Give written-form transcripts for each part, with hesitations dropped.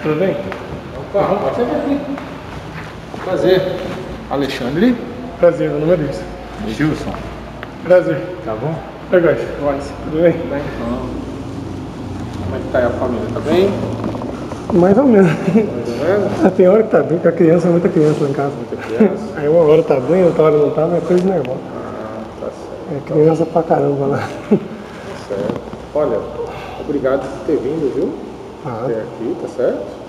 Tudo bem? Opa, pode ser aqui. Prazer. Alexandre. Prazer, meu nome é Luiz. Gilson. Prazer. Tá bom? Legal, Luiz. Tudo bem? Bem, então. Como é que tá aí a família? Tá bem? Mais ou menos. Mais ou menos? Tem hora que tá bem, com a criança, muita criança lá em casa. Muita criança? Aí uma hora tá bem, outra hora não tá, mas é coisa nervosa. Ah, tá certo. É criança pra caramba lá. Tá certo. Olha, obrigado por ter vindo, viu? Até aqui, tá certo?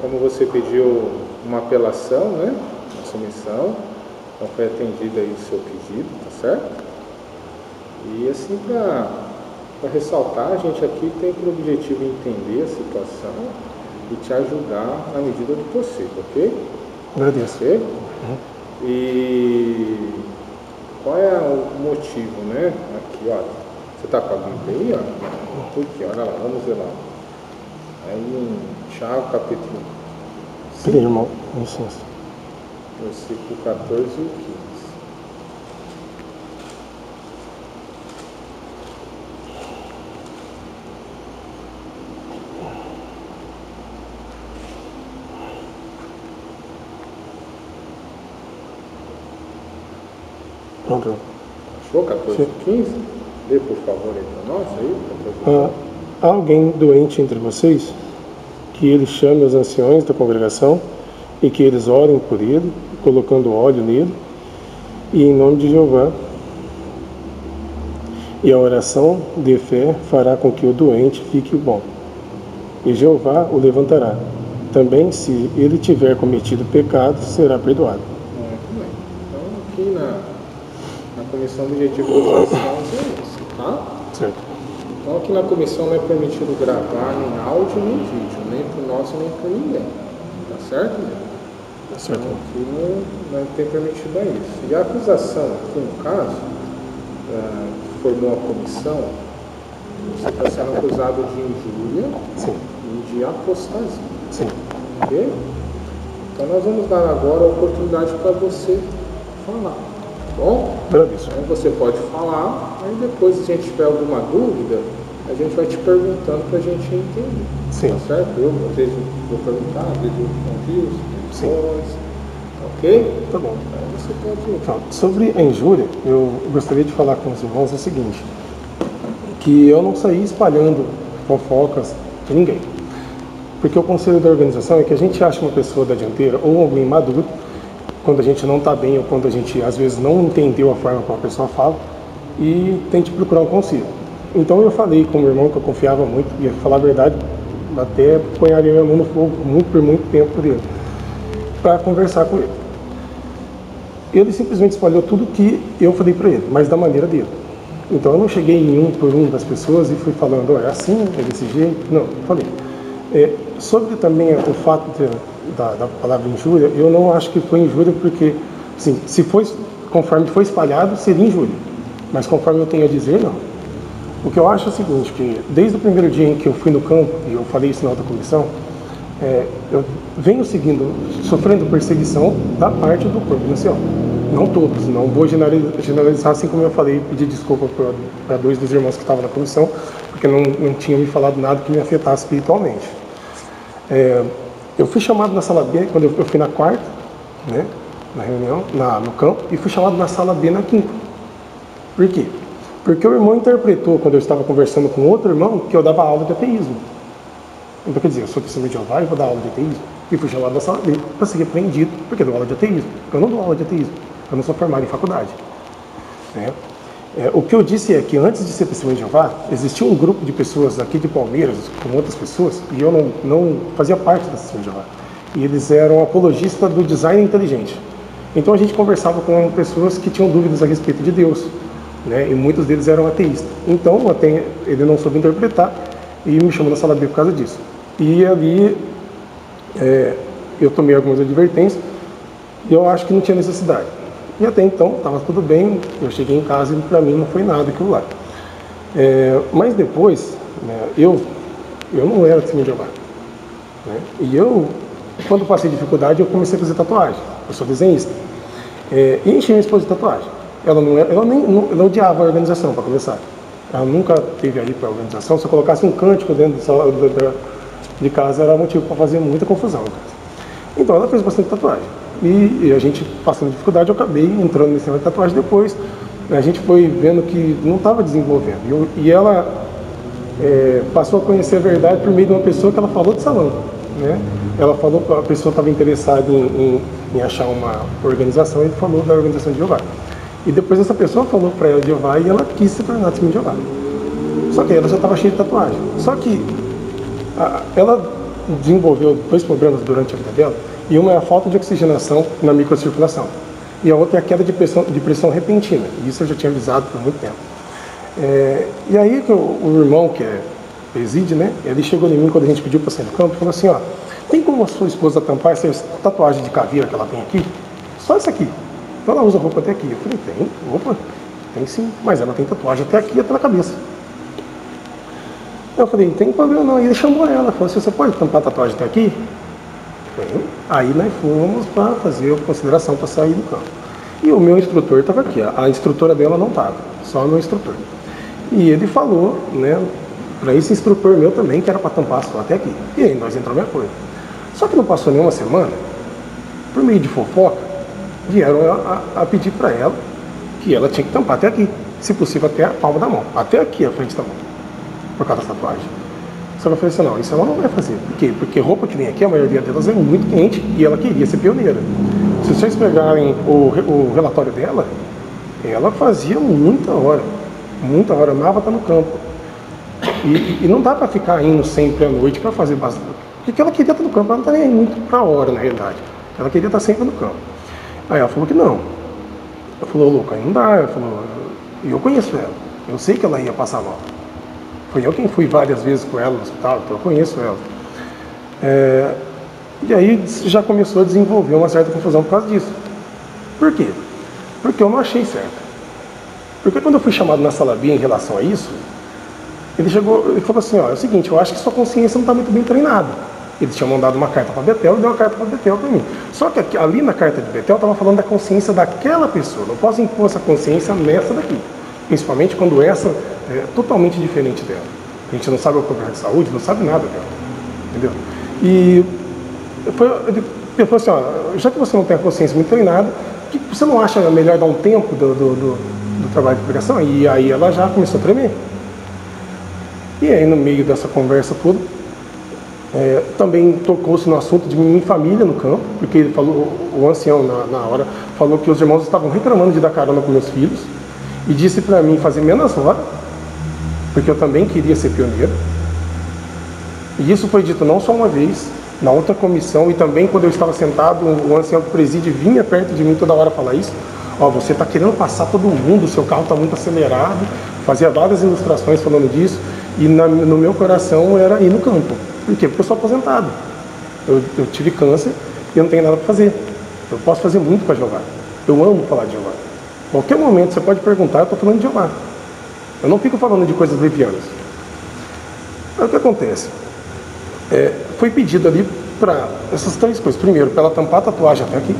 Como você pediu uma apelação, né? Uma submissão, então foi atendido aí o seu pedido, tá certo? E assim, para ressaltar, a gente aqui tem por objetivo entender a situação e te ajudar na medida do possível, ok? Agradeço. Ok? E qual é o motivo, né? Aqui, olha. Você tá com a Bíblia aí, ó? Aqui, olha lá, vamos ver lá. Aí em Tiago, capítulo 5, Peraí, irmão, com licença. versículo 14 e 15. Pronto. Achou 14 e 15? Lê, por favor, aí para nós, aí, 14 e 15. Há alguém doente entre vocês? Que ele chame os anciões da congregação e que eles orem por ele, colocando óleo nele, e em nome de Jeová. E a oração de fé fará com que o doente fique bom, e Jeová o levantará. Também, se ele tiver cometido pecado, será perdoado. Muito bem. Então, aqui na comissão do objetivo das ações é isso, tá? Certo. Então, aqui na comissão não é permitido gravar nem áudio nem vídeo, nem por nós nem por ninguém. Tá certo? Certo. Então, aqui não tem permitido a isso. E a acusação, aqui no caso, que formou a comissão, você está sendo acusado de injúria. Sim. E de apostasia. Sim. Ok? Então, nós vamos dar agora a oportunidade para você falar. Tá bom? Agradeço. Então você pode falar, aí depois, se a gente tiver alguma dúvida, a gente vai te perguntando para a gente entender. Sim. Tá certo? Eu, às vezes, vou perguntar, às vezes eu confio, Sim. ok? Tá bom. Aí você pode. Então, sobre a injúria, eu gostaria de falar com os irmãos o seguinte, que eu não saí espalhando fofocas de ninguém. Porque o conselho da organização é que a gente acha uma pessoa da dianteira ou alguém maduro, quando a gente não está bem ou quando a gente às vezes não entendeu a forma como a pessoa fala, e tente procurar um conselho. Então eu falei com o meu irmão que eu confiava muito, e ia falar a verdade, até ponharia minha mão no fogo por muito tempo por ele, para conversar com ele. Ele simplesmente espalhou tudo que eu falei para ele, mas da maneira dele. Então eu não cheguei em um por um das pessoas e fui falando, é assim, é desse jeito. Não, eu falei. Sobre também o fato da palavra injúria, eu não acho que foi injúria porque, assim, se foi conforme foi espalhado, seria injúria. Mas conforme eu tenho a dizer, não. O que eu acho é o seguinte, que desde o primeiro dia em que eu fui no campo, e eu falei isso na outra comissão, eu venho sofrendo perseguição da parte do corpo inicial. Não todos, não vou generalizar, assim como eu falei, pedir desculpa para dois dos irmãos que estavam na comissão, porque não tinham me falado nada que me afetasse espiritualmente. Eu fui chamado na sala B, quando eu fui na quarta, né, na reunião, no campo, e fui chamado na sala B na quinta. Por quê? Porque o irmão interpretou, quando eu estava conversando com outro irmão, que eu dava aula de ateísmo. Então, quer dizer, eu sou testemunho de Jeová e vou dar aula de ateísmo. E fui chamado na sala B para ser repreendido, porque eu dou aula de ateísmo. Eu não dou aula de ateísmo, eu não sou formado em faculdade. O que eu disse é que antes de ser testemunho de Jeová, existia um grupo de pessoas aqui de Palmeiras, com outras pessoas, e eu não fazia parte da testemunho de Jeová. E eles eram apologistas do design inteligente. Então a gente conversava com pessoas que tinham dúvidas a respeito de Deus, né? E muitos deles eram ateístas. Então até ele não soube interpretar e me chamou na sala B por causa disso. E ali eu tomei algumas advertências e eu acho que não tinha necessidade. E até então estava tudo bem, eu cheguei em casa e para mim não foi nada aquilo lá. Mas depois, né, eu não era testemunho de Jeová. Né? E quando passei dificuldade, eu comecei a fazer tatuagem. Eu sou desenhista. E enchi minha esposa de tatuagem. Ela odiava a organização, para começar. Ela nunca teve aí para a organização. Se eu colocasse um cântico dentro de casa era motivo para fazer muita confusão. Então ela fez bastante tatuagem. E a gente, passando dificuldade, eu acabei entrando nesse negócio de tatuagem depois. A gente foi vendo que não estava desenvolvendo. E ela passou a conhecer a verdade por meio de uma pessoa que ela falou de salão. Né? Ela falou que a pessoa estava interessada em achar uma organização e falou da organização de Jeová. E depois essa pessoa falou para ela de Jeová e ela quis se tornar testemunha de Jeová. Só que ela já estava cheia de tatuagem. Só que ela desenvolveu dois problemas durante a vida dela, e uma é a falta de oxigenação na microcirculação, e a outra é a queda de pressão repentina. Isso eu já tinha avisado por muito tempo. E aí o irmão, que preside, né, ele chegou em mim quando a gente pediu para sair do campo e falou assim, ó, tem como a sua esposa tampar essa tatuagem de caveira que ela tem aqui? Só essa aqui. Então ela usa roupa até aqui. Eu falei, tem, roupa? Tem sim, mas ela tem tatuagem até aqui e até na cabeça. Eu falei, não tem problema não. E ele chamou ela, falou assim, você pode tampar a tatuagem até aqui? Bem, aí nós fomos para fazer a consideração para sair do campo. E o meu instrutor estava aqui, a instrutora dela não estava, só o meu instrutor. E ele falou, né, para esse instrutor meu também, que era para tampar só até aqui. E aí nós entramos em acordo. Só que não passou nenhuma semana, por meio de fofoca, vieram a pedir para ela que ela tinha que tampar até aqui, se possível até a palma da mão, até aqui a frente da mão, por causa da tatuagem. Só que eu falei assim, não, isso ela não vai fazer. Por quê? Porque roupa que vem aqui, a maioria delas é muito quente e ela queria ser pioneira. Se vocês pegarem o relatório dela, ela fazia muita hora, amava estar no campo. E não dá para ficar indo sempre à noite para fazer bastante. Porque ela queria estar no campo, ela não está nem aí muito para a hora, na realidade. Ela queria estar sempre no campo. Aí ela falou que não. Ela falou, louco, aí não dá. Ela falou, eu conheço ela, eu sei que ela ia passar mal. Foi eu quem fui várias vezes com ela no hospital, então eu conheço ela. E aí já começou a desenvolver uma certa confusão por causa disso. Por quê? Porque eu não achei certo. Porque quando eu fui chamado na sala B em relação a isso, ele falou assim, ó, é o seguinte, eu acho que sua consciência não está muito bem treinada. Eles tinham mandado uma carta para Betel e deu uma carta para Betel para mim. Só que ali na carta de Betel estava falando da consciência daquela pessoa. Não posso impor essa consciência nessa daqui. Principalmente quando essa é totalmente diferente dela. A gente não sabe o problema de saúde, não sabe nada dela. Entendeu? E ele falou assim, ó, já que você não tem a consciência muito treinada, você não acha melhor dar um tempo do trabalho de pregação? E aí ela já começou a tremer. E aí no meio dessa conversa toda, também tocou-se no assunto de minha família no campo, porque ele falou, o ancião na hora falou que os irmãos estavam reclamando de dar carona com meus filhos, e disse para mim fazer menos hora, porque eu também queria ser pioneiro. E isso foi dito não só uma vez, na outra comissão, e também quando eu estava sentado, o ancião do presídio vinha perto de mim toda hora falar isso. Ó, você está querendo passar todo mundo, o seu carro está muito acelerado. Fazia várias ilustrações falando disso, e no meu coração era ir no campo. Por quê? Porque eu sou aposentado. Eu tive câncer e eu não tenho nada para fazer. Eu posso fazer muito para Jeová. Eu amo falar de Jeová. Qualquer momento você pode perguntar, eu estou falando de Jeová. Eu não fico falando de coisas levianas. Aí o que acontece? Foi pedido ali para essas três coisas. Primeiro, para ela tampar a tatuagem até aqui.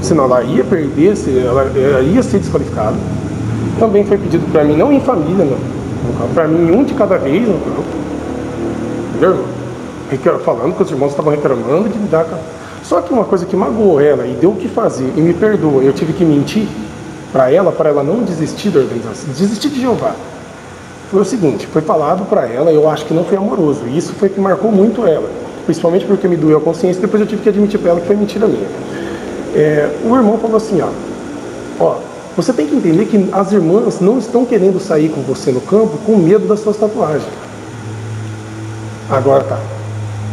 Senão ela ia perder, ela ia ser desqualificada. Também foi pedido para mim, não em família, para mim um de cada vez no campo. Entendeu? Falando que os irmãos estavam reclamando de me dar. Só que uma coisa que magoou ela e deu o que fazer, e me perdoa, eu tive que mentir para ela não desistir da organização, desistir de Jeová. Foi o seguinte, foi falado para ela, eu acho que não foi amoroso, e isso foi que marcou muito ela, principalmente porque me doeu a consciência, depois eu tive que admitir para ela que foi mentira minha. O irmão falou assim, ó, você tem que entender que as irmãs não estão querendo sair com você no campo com medo das suas tatuagens. Agora tá.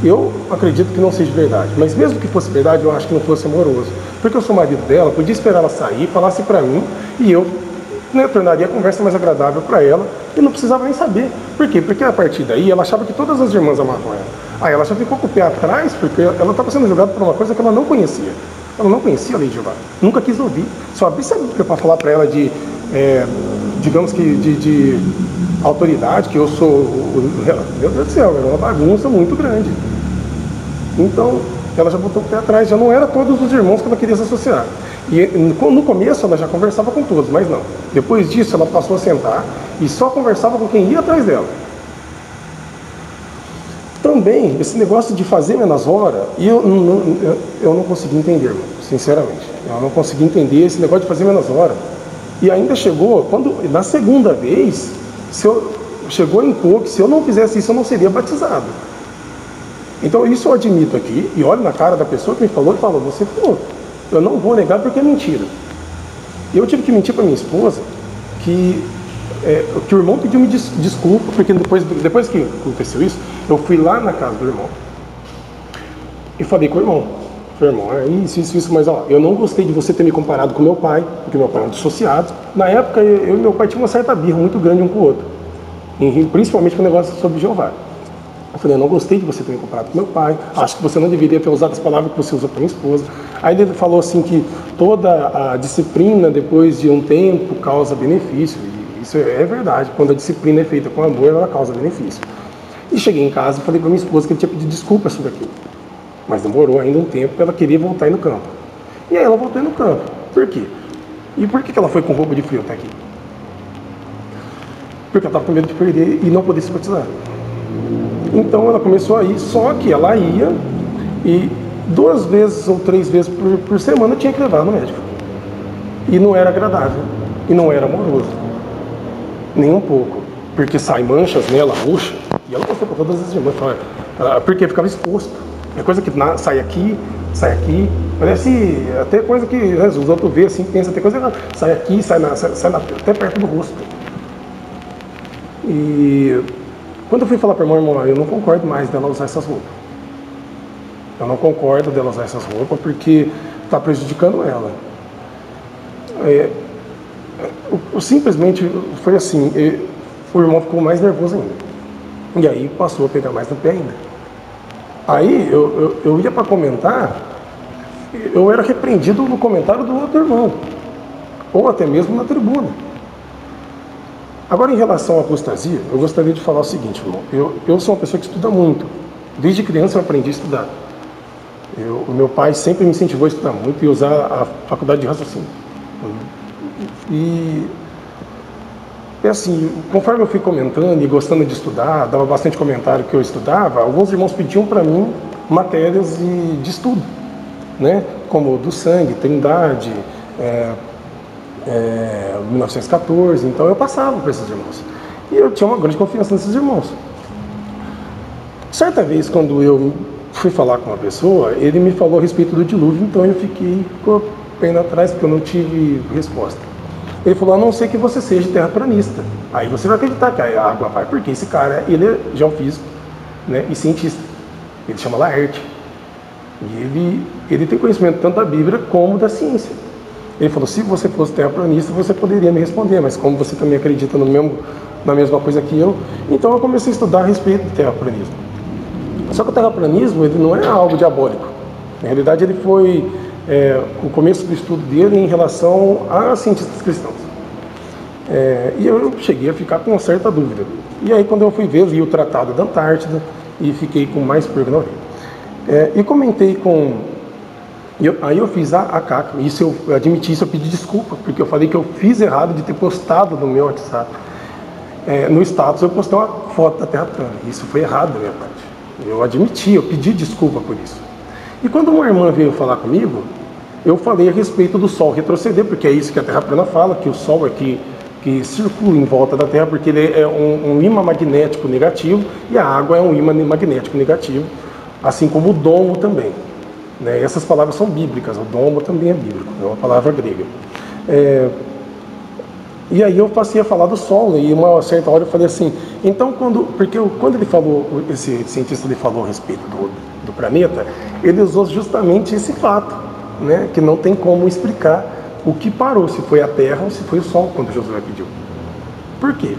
Eu acredito que não seja verdade, mas mesmo que fosse verdade, eu acho que não fosse amoroso. Porque eu sou marido dela, podia esperar ela sair, falasse pra mim, e eu tornaria a conversa mais agradável para ela, e não precisava nem saber. Por quê? Porque a partir daí ela achava que todas as irmãs amavam ela. Aí ela já ficou com o pé atrás, porque ela estava sendo julgada por uma coisa que ela não conhecia. Ela não conhecia a lei de Jeová, nunca quis ouvir. Só abri saber para falar para ela de, digamos que, de autoridade, que eu sou, meu Deus do céu, era uma bagunça muito grande. Então, ela já botou o pé atrás, já não era todos os irmãos que ela queria se associar. E no começo ela já conversava com todos, mas não. Depois disso ela passou a sentar e só conversava com quem ia atrás dela. também, esse negócio de fazer menos hora, eu não consegui entender, irmão, sinceramente. Eu não consegui entender esse negócio de fazer menos hora. E ainda chegou, na segunda vez, chegou em pôr que se eu não fizesse isso, eu não seria batizado. Então isso eu admito aqui, e olho na cara da pessoa que me falou e falou, você falou, eu não vou negar porque é mentira. Eu tive que mentir para minha esposa que o irmão pediu-me desculpa, porque depois que aconteceu isso, eu fui lá na casa do irmão e falei com o irmão. Falei, irmão, isso, mas ó, eu não gostei de você ter me comparado com meu pai, porque meu pai é um dissociado. Na época, eu e meu pai tinha uma certa birra muito grande um com o outro, principalmente com o negócio sobre Jeová. Eu falei, eu não gostei de você ter me comparado com meu pai, acho que você não deveria ter usado as palavras que você usou para minha esposa. Aí ele falou assim que toda a disciplina, depois de um tempo, causa benefício. E isso é verdade, quando a disciplina é feita com amor, ela causa benefício. E cheguei em casa e falei para minha esposa que ele tinha pedido desculpas sobre aquilo. Mas demorou ainda um tempo para ela querer voltar aí no campo. E aí ela voltou aí no campo. Por quê? E por que ela foi com roupa de frio até aqui? Porque ela estava com medo de perder e não poder se batizar. Então ela começou a ir, só que ela ia e 2 vezes ou 3 vezes por semana tinha que levar no médico. E não era agradável, e não era amoroso, nem um pouco, porque sai manchas nela, roxa, e ela mostrou para todas as irmãs, porque ficava exposto. É coisa que sai aqui, parece até coisa que os outros vê assim, pensa, até coisa que sai aqui, sai até perto do rosto. E quando eu fui falar para a irmã, eu não concordo mais dela usar essas roupas. Eu não concordo dela usar essas roupas porque está prejudicando ela. Simplesmente foi assim, o irmão ficou mais nervoso ainda. E aí passou a pegar mais no pé ainda. Aí eu ia para comentar, eu era repreendido no comentário do outro irmão, ou até mesmo na tribuna. Agora, em relação à apostasia, eu gostaria de falar o seguinte, irmão. Eu sou uma pessoa que estuda muito. Desde criança eu aprendi a estudar. O meu pai sempre me incentivou a estudar muito e usar a faculdade de raciocínio. E assim, conforme eu fui comentando e gostando de estudar, dava bastante comentário que eu estudava, alguns irmãos pediam para mim matérias de estudo, né? Como do sangue, Trindade, 1914, então eu passava para esses irmãos. E eu tinha uma grande confiança nesses irmãos. Certa vez, quando eu fui falar com uma pessoa, ele me falou a respeito do dilúvio, então eu fiquei com o pé atrás, porque eu não tive resposta. Ele falou, a não ser que você seja terraplanista. Aí você vai acreditar que a água vai, porque esse cara, ele é geofísico, né, e cientista. Ele chama Laerte. E ele tem conhecimento tanto da Bíblia como da ciência. Ele falou, se você fosse terraplanista, você poderia me responder, mas como você também acredita na mesma coisa que eu, então eu comecei a estudar a respeito do terraplanismo. Só que o terraplanismo, ele não é algo diabólico. Na realidade, ele foi o começo do estudo dele em relação a cientistas cristãos. E eu cheguei a ficar com uma certa dúvida. E aí, quando eu fui ver, li o Tratado da Antártida e fiquei com mais pulga na orelha. E comentei com... Aí eu fiz a caca, eu admiti isso, eu pedi desculpa, porque eu falei que eu fiz errado de ter postado no meu WhatsApp. No status eu postei uma foto da Terra plana, isso foi errado da minha parte. Eu admiti, eu pedi desculpa por isso. E quando uma irmã veio falar comigo, eu falei a respeito do Sol retroceder, porque é isso que a Terra plana fala, que o Sol é que circula em volta da Terra, porque ele é um ímã magnético negativo, e a água é um ímã magnético negativo, assim como o domo também. Né? Essas palavras são bíblicas, o domo também é bíblico, é uma palavra grega. E aí eu passei a falar do Sol, e uma certa hora eu falei assim, então quando ele falou, esse cientista ele falou a respeito do planeta, ele usou justamente esse fato, né? Que não tem como explicar o que parou, se foi a Terra ou se foi o Sol, quando Josué pediu. Por quê?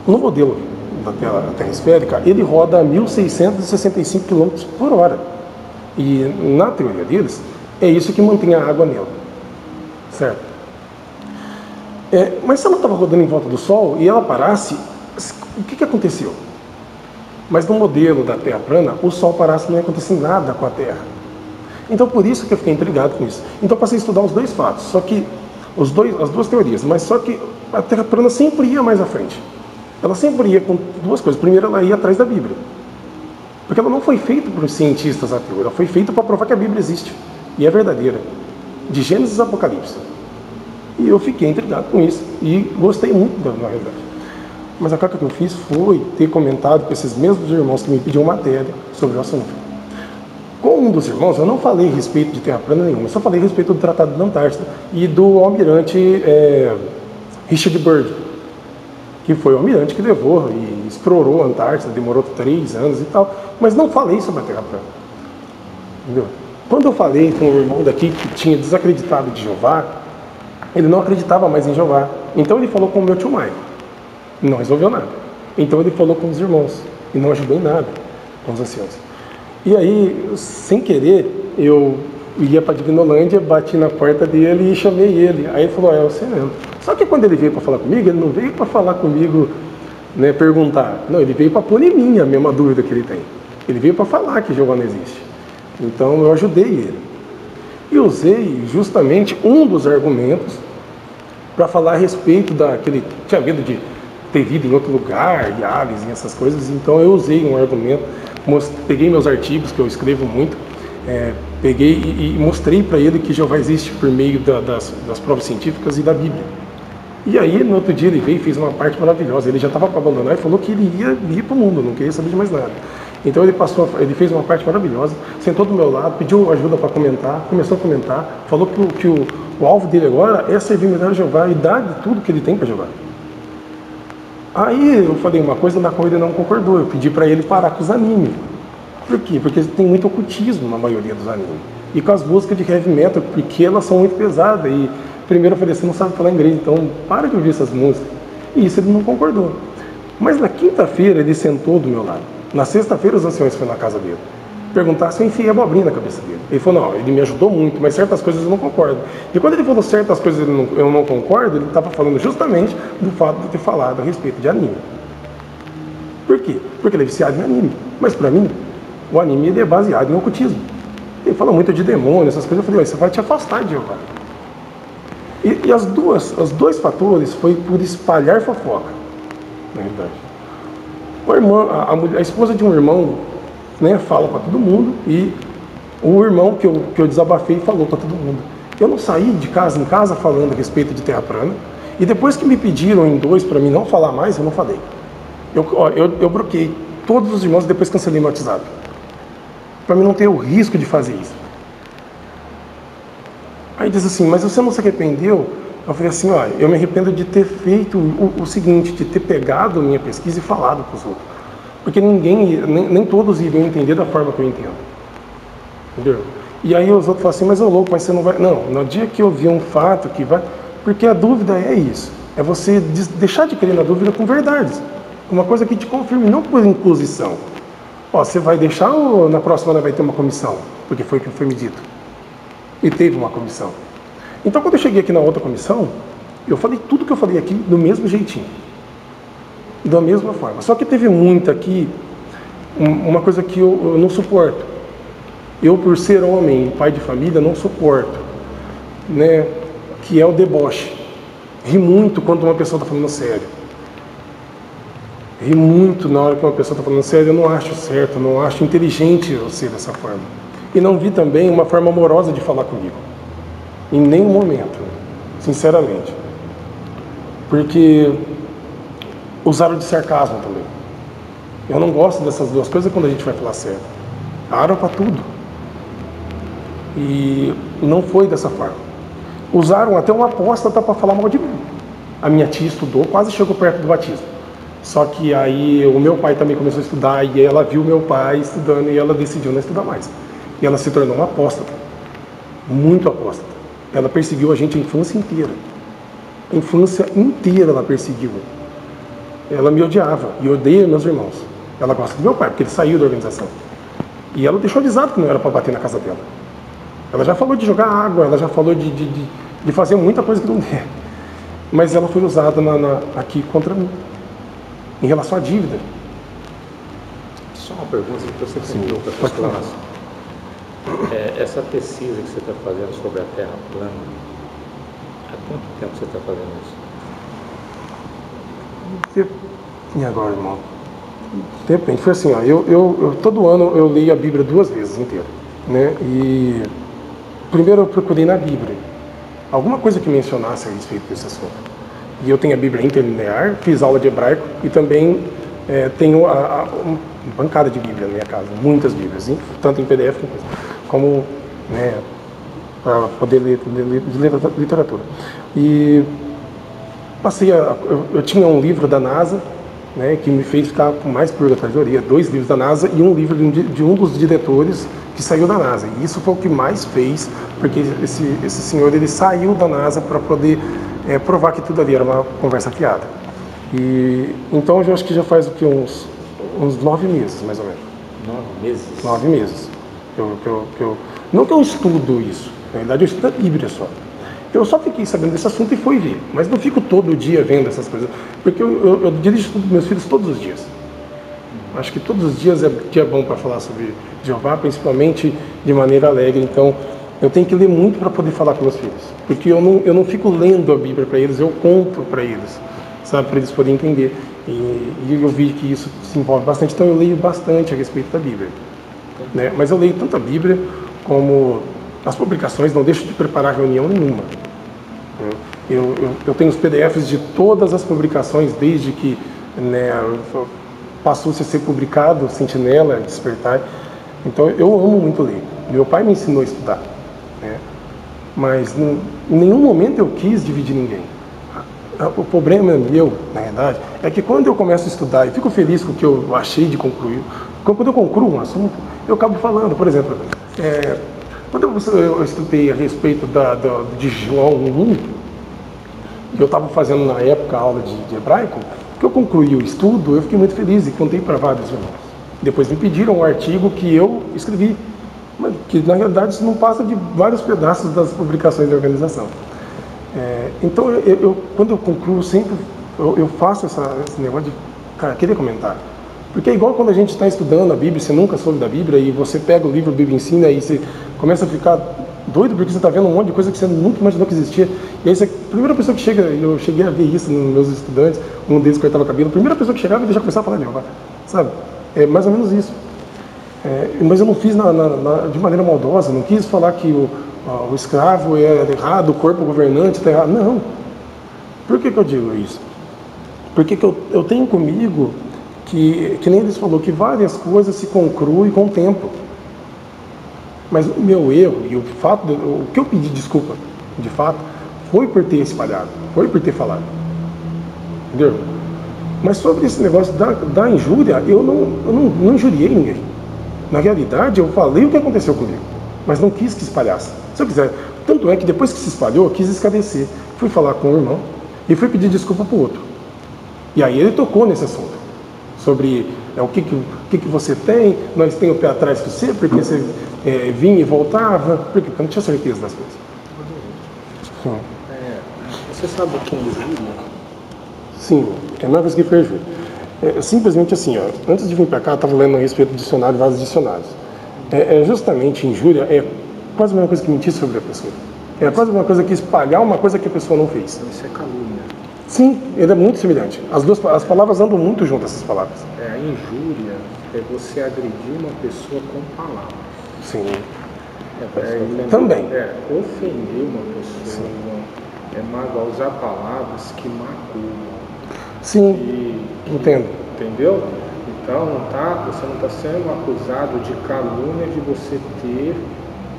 No modelo da Terra esférica, ele roda a 1.665 km por hora. E na teoria deles, é isso que mantém a água nela. Certo? Mas se ela estava rodando em volta do Sol e ela parasse, o que aconteceu? Mas no modelo da Terra plana, o Sol parasse, não ia acontecer nada com a Terra. Então por isso que eu fiquei intrigado com isso. Então eu passei a estudar os dois fatos, só que as duas teorias, mas só que a Terra plana sempre ia mais à frente. ela sempre ia com duas coisas. Primeiro, ela ia atrás da Bíblia. Porque ela não foi feita para os cientistas ateus, ela foi feita para provar que a Bíblia existe. E é verdadeira. De Gênesis a Apocalipse. E eu fiquei intrigado com isso. E gostei muito na realidade. Mas a carta que eu fiz foi ter comentado com esses mesmos irmãos que me pediam matéria sobre o assunto. Com um dos irmãos, eu não falei a respeito de terra plana nenhuma, eu só falei a respeito do Tratado da Antártida e do almirante Richard Byrd, que foi o almirante que levou e explorou a Antártida, demorou 3 anos e tal, mas não falei sobre a terra plana. Entendeu? Quando eu falei com o irmão daqui que tinha desacreditado de Jeová, ele não acreditava mais em Jeová. Então ele falou com o meu tio Maio. Não resolveu nada. Então ele falou com os irmãos e não ajudou em nada com os anciãos. E aí, sem querer, eu ia para a Divinolândia, bati na porta dele e chamei ele. Aí ele falou, é você mesmo. Só que quando ele veio para falar comigo, ele não veio para falar comigo, né, perguntar. Não, ele veio para pôr em mim a mesma dúvida que ele tem. Ele veio para falar que Jeová não existe. Então eu ajudei ele. E usei justamente um dos argumentos para falar a respeito daquele... Tinha medo de ter vida em outro lugar, e aves e essas coisas. Então eu usei um argumento... Peguei meus artigos, que eu escrevo muito, peguei e mostrei para ele que Jeová existe por meio das provas científicas e da Bíblia. E aí, no outro dia, ele veio e fez uma parte maravilhosa. Ele já estava para abandonar e falou que ele ia ir para o mundo, não queria saber de mais nada. Então ele fez uma parte maravilhosa, sentou do meu lado, pediu ajuda para comentar, começou a comentar, falou que o alvo dele agora é servir melhor a Jeová e dar de tudo que ele tem para Jeová. Aí eu falei uma coisa na qual ele não concordou, eu pedi para ele parar com os animes. Por quê? Porque tem muito ocultismo na maioria dos animes. E com as músicas de heavy metal, porque elas são muito pesadas. E primeiro eu falei, você não sabe falar inglês, então para de ouvir essas músicas. E isso ele não concordou. Mas na quinta-feira ele sentou do meu lado. Na sexta-feira os anciões foram na casa dele. Perguntar se eu enfiei abobrinha na cabeça dele. Ele falou, não, ele me ajudou muito, mas certas coisas eu não concordo. E quando ele falou certas coisas eu não concordo, ele estava falando justamente do fato de ter falado a respeito de anime. Por quê? Porque ele é viciado em anime. Mas para mim, o anime ele é baseado em ocultismo. Ele fala muito de demônio, essas coisas. Eu falei, você vai te afastar de Jeová. E os dois fatores foi por espalhar fofoca, na realidade. A esposa de um irmão, né, fala para todo mundo, e o irmão que eu desabafei falou para todo mundo. Eu não saí de casa em casa falando a respeito de terra plana, e depois que me pediram em 2 para mim não falar mais, eu não falei. Eu bloqueei todos os irmãos e depois cancelei meu WhatsApp, para mim não ter o risco de fazer isso. Aí diz assim, mas você não se arrependeu? Eu falei assim, ó, eu me arrependo de ter feito o seguinte, de ter pegado a minha pesquisa e falado para os outros. Porque nem todos iriam entender da forma que eu entendo. Entendeu? E aí os outros falam assim, mas ô louco, mas você não vai... Não, no dia que eu vi um fato que vai... Porque a dúvida é isso. É você deixar de crer na dúvida com verdades. Uma coisa que te confirme, não por imposição. Ó, você vai deixar ou na próxima vai ter uma comissão? Porque foi o que foi me dito. E teve uma comissão. Então quando eu cheguei aqui na outra comissão, eu falei tudo que eu falei aqui do mesmo jeitinho. Da mesma forma. Só que teve muito aqui, uma coisa que eu não suporto. Eu, por ser homem, pai de família, não suporto, né, que é o deboche. Ri muito quando uma pessoa está falando sério. Ri muito na hora que uma pessoa está falando sério, eu não acho certo, não acho inteligente eu ser dessa forma. E não vi também uma forma amorosa de falar comigo. Em nenhum momento, sinceramente. Porque usaram de sarcasmo também. Eu não gosto dessas duas coisas quando a gente vai falar sério. Aram para tudo. E não foi dessa forma. Usaram até uma apóstata para falar mal de mim. A minha tia estudou, quase chegou perto do batismo. Só que aí o meu pai também começou a estudar e ela viu meu pai estudando e ela decidiu não estudar mais. E ela se tornou uma apóstata. Muito apóstata. Ela perseguiu a gente a infância inteira. A infância inteira ela perseguiu. Ela me odiava e odeia meus irmãos. Ela gosta do meu pai, porque ele saiu da organização. E ela deixou avisado que não era para bater na casa dela. Ela já falou de jogar água, ela já falou de fazer muita coisa que não é. Mas ela foi usada aqui contra mim, em relação à dívida. Só uma pergunta que você comentou para as pessoas. Essa pesquisa que você está fazendo sobre a Terra plana, há quanto tempo você está fazendo isso? E agora, irmão? De repente, foi assim, ó, todo ano eu leio a Bíblia 2 vezes inteira, né? E primeiro eu procurei na Bíblia alguma coisa que mencionasse a respeito desse assunto. E eu tenho a Bíblia interlinear, fiz aula de hebraico e também tenho uma bancada de Bíblia na minha casa, muitas Bíblias, tanto em PDF como né, para poder ler literatura. E eu tinha um livro da NASA, né, que me fez ficar com mais pulga atrás da orelha, 2 livros da NASA e um livro de um dos diretores que saiu da NASA. E isso foi o que mais fez, porque esse senhor ele saiu da NASA para poder provar que tudo ali era uma conversa fiada. E então eu acho que já faz uns 9 meses, mais ou menos. 9 meses? 9 meses. Não que eu estudo isso, na verdade eu estudo a Bíblia só. Eu só fiquei sabendo desse assunto e fui ver, mas não fico todo dia vendo essas coisas, porque eu dirijo tudo para meus filhos todos os dias. Acho que todos os dias é dia bom para falar sobre Jeová, principalmente de maneira alegre. Então, eu tenho que ler muito para poder falar com meus filhos, porque eu não fico lendo a Bíblia para eles, eu conto para eles, sabe, para eles poderem entender. E eu vi que isso se envolve bastante, então eu leio bastante a respeito da Bíblia, né? Mas eu leio tanto a Bíblia como as publicações, não deixo de preparar reunião nenhuma. Eu tenho os PDFs de todas as publicações, desde que passou a ser publicado, Sentinela, Despertar. Então eu amo muito ler. Meu pai me ensinou a estudar, né? Mas em nenhum momento eu quis dividir ninguém. O problema meu, na verdade, é que quando eu começo a estudar e fico feliz com o que eu achei de concluir, quando eu concluo um assunto, eu acabo falando. Por exemplo, quando eu estudei a respeito de João 1, eu estava fazendo na época a aula de hebraico, que eu concluí o estudo, eu fiquei muito feliz e contei para vários irmãos. Depois me pediram um artigo que eu escrevi, mas que na realidade isso não passa de vários pedaços das publicações da organização. Então, quando eu concluo, sempre eu faço esse negócio de querer comentar. Porque é igual quando a gente está estudando a Bíblia, você nunca soube da Bíblia, e você pega o livro, a Bíblia ensina, e você começa a ficar doido porque você está vendo um monte de coisa que você nunca imaginou que existia. E aí, a primeira pessoa que chega, eu cheguei a ver isso nos meus estudantes, um deles cortava cabelo, a primeira pessoa que chegava, ele já começava a falar de Jeová, sabe? É mais ou menos isso. Mas eu não fiz de maneira maldosa, não quis falar que o escravo é errado, o corpo governante está errado. Não. Por que eu digo isso? Porque que eu tenho comigo que nem eles falou, que várias coisas se concluem com o tempo. Mas o meu erro e o que eu pedi desculpa, de fato, foi por ter espalhado, foi por ter falado. Entendeu? Mas sobre esse negócio da injúria, eu não injuriei ninguém. Na realidade, eu falei o que aconteceu comigo, mas não quis que espalhasse. Se eu quiser. Tanto é que depois que se espalhou, eu quis esclarecer. Fui falar com o irmão e fui pedir desculpa para o outro. E aí ele tocou nesse assunto. Sobre o que você tem, nós temos o pé atrás de você, porque você vinha e voltava, porque eu não tinha certeza das coisas. Você sabe o que é injúria? Sim, é uma coisa que foi injúria. Simplesmente assim, ó, antes de vir para cá, eu estava lendo a respeito do dicionário, vários dicionários. Justamente injúria é quase a mesma coisa que mentir sobre a pessoa. É quase a mesma coisa que espalhar uma coisa que a pessoa não fez. Isso é calúnia. Sim, ele é muito semelhante. As palavras andam muito juntas, essas palavras. A injúria é você agredir uma pessoa com palavras. Sim. Também. Ofender uma pessoa. Sim. Magoar, usar palavras que magoam. Sim, entendo. Entendeu? Então, você não está sendo acusado de calúnia de você ter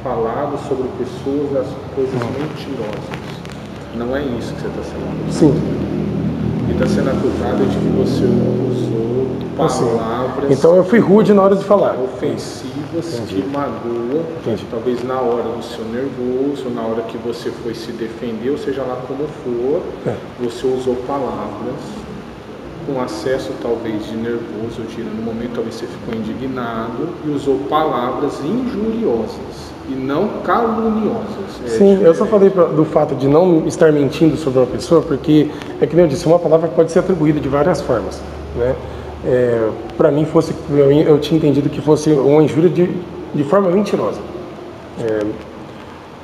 falado sobre pessoas as coisas mentirosas. Não é isso que você está sendo acusado. Sim. E está sendo acusado de que você usou palavras... Então eu fui rude na hora de falar. Ofensivas, que magoam, talvez na hora do seu nervoso, na hora que você foi se defender, ou seja lá como for, você usou palavras com acesso talvez de nervoso, no momento talvez você ficou indignado e usou palavras injuriosas e não caluniosas. Sim, eu só falei do fato de não estar mentindo sobre uma pessoa, porque, é que nem eu disse, uma palavra pode ser atribuída de várias formas, né? Para mim, eu tinha entendido que fosse uma injúria de forma mentirosa.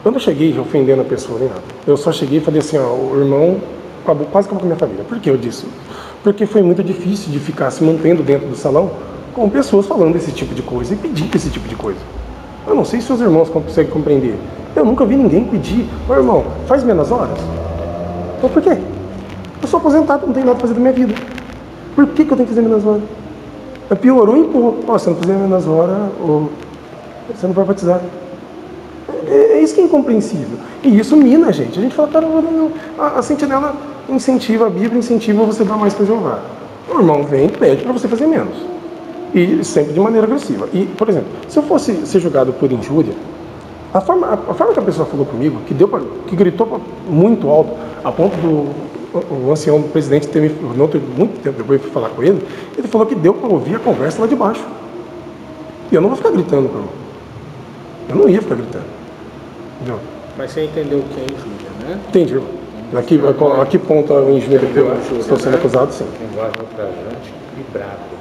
Eu não cheguei ofendendo a pessoa nem nada. Eu só cheguei e falei assim, o irmão quase acabou com a minha família. Por que eu disse? Porque foi muito difícil de ficar se mantendo dentro do salão com pessoas falando esse tipo de coisa e pedindo esse tipo de coisa. Eu não sei se os irmãos conseguem compreender. Eu nunca vi ninguém pedir: ô irmão, faz menos horas. Então por quê? Eu sou aposentado, não tenho nada pra fazer da minha vida. Por que eu tenho que fazer menos horas? Piorou e empurrou. Ó, se não fizer menos horas, você não vai batizar. É isso que é incompreensível. E isso mina a gente. A gente fala, cara, não, a sentinela incentiva a Bíblia, incentiva você a dar mais para Jeová. O irmão vem e pede para você fazer menos. E sempre de maneira agressiva. E, por exemplo, se eu fosse ser julgado por injúria, a forma que a pessoa falou comigo, que gritou muito alto, a ponto o ancião do presidente ter muito tempo depois de falar com ele falou que deu para ouvir a conversa lá de baixo. E eu não vou ficar gritando para o irmão. Eu não ia ficar gritando. Entendeu? Mas você entendeu o que é injúria, né? Entendi, irmão. A que ponto a injúria que eu estou sendo acusado, sim. Linguagem ultrajante e brabo.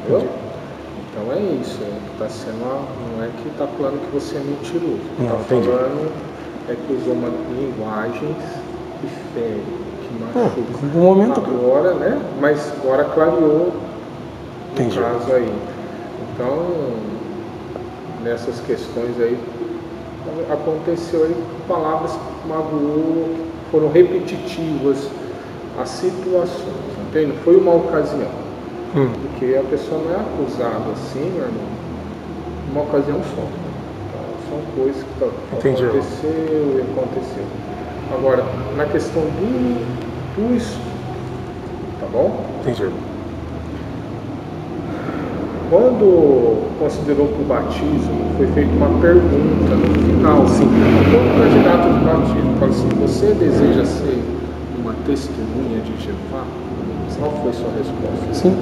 Entendeu? Então é isso. Tá sendo não é que está falando que você é mentiroso. Está falando que usou uma linguagem que fere, que machuca. No momento agora, né? Mas agora clareou o caso aí. Então, nessas questões aí, aconteceu aí palavras que magoou, foram repetitivas as situações, entende? Foi uma ocasião, porque a pessoa não é acusada assim, meu irmão, uma ocasião só. Então, são coisas que aconteceu e aconteceu. Agora, na questão do estudo, tá bom? Entendi. Quando considerou que o batismo, foi feita uma pergunta no final, assim, todo candidato de batismo fala assim: você deseja ser uma testemunha de Jeová? Qual foi sua resposta? Sim.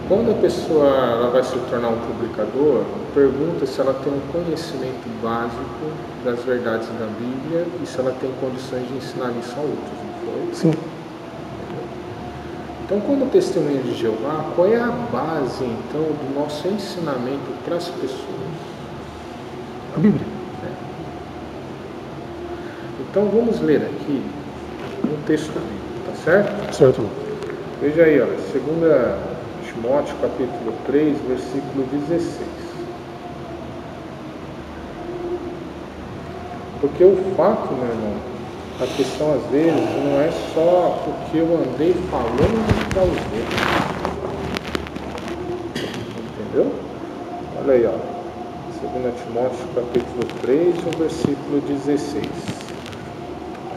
Quando a pessoa ela vai se tornar um publicador, pergunta se ela tem um conhecimento básico das verdades da Bíblia e se ela tem condições de ensinar isso a outros, não foi? Sim. Então, como testemunha de Jeová, qual é a base, então, do nosso ensinamento para as pessoas? A Bíblia. Então, vamos ler aqui um texto bíblico, tá certo? Certo. Veja aí, olha, 2 Timóteo, capítulo 3, versículo 16. Porque o fato, meu irmão, a questão às vezes não é só o que eu andei falando para os outros. Entendeu? Olha aí, ó. 2 Timóteo capítulo 3, o versículo 16.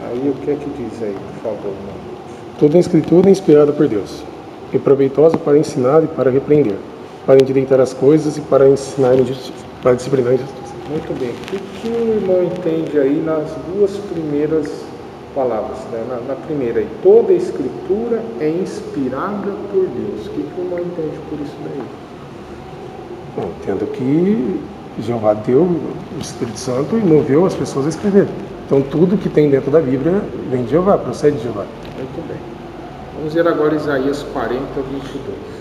Aí o que é que diz aí, por favor, irmão? Toda a escritura é inspirada por Deus, e proveitosa para ensinar e para repreender, para endireitar as coisas e para ensinar para disciplinar a injustiça. Muito bem. O que o irmão entende aí nas duas primeiras palavras, né? Na primeira aí, toda a escritura é inspirada por Deus. O que o irmão entende por isso daí? Eu entendo que Jeová deu o Espírito Santo e moveu as pessoas a escrever. Então tudo que tem dentro da Bíblia vem de Jeová, procede de Jeová. Muito bem. Vamos ver agora Isaías 40, 22.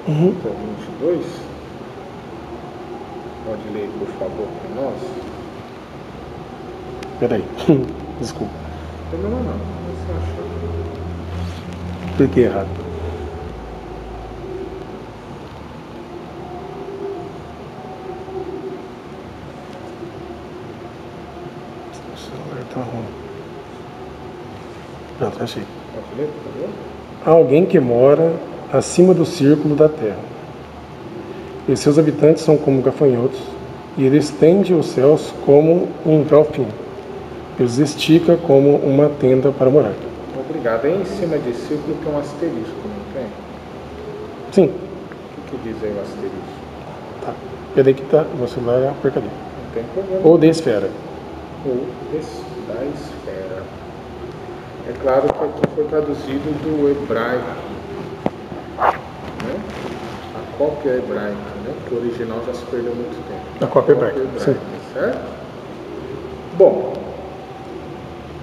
Então, 22. Pode ler, por favor, para nós. Peraí, desculpa. Não. Você achou? Por que errado? O celular tá ruim. Pronto, achei. Pode ler, por favor? Há alguém que mora acima do círculo da terra, e seus habitantes são como gafanhotos, e ele estende os céus como um véu fino, e os estica como uma tenda para morar. Obrigado. Aí em cima de círculo tem um asterisco, não tem? Sim. O que diz aí o asterisco? Tá. É daí que tá, o celular é a porcaria. Não tem problema. Ou de esfera. Ou da esfera. É claro que aqui foi traduzido do hebraico, né? A cópia hebraica, né? Porque o original já se perdeu há muito tempo. A cópia hebraica, sim. Certo? Bom,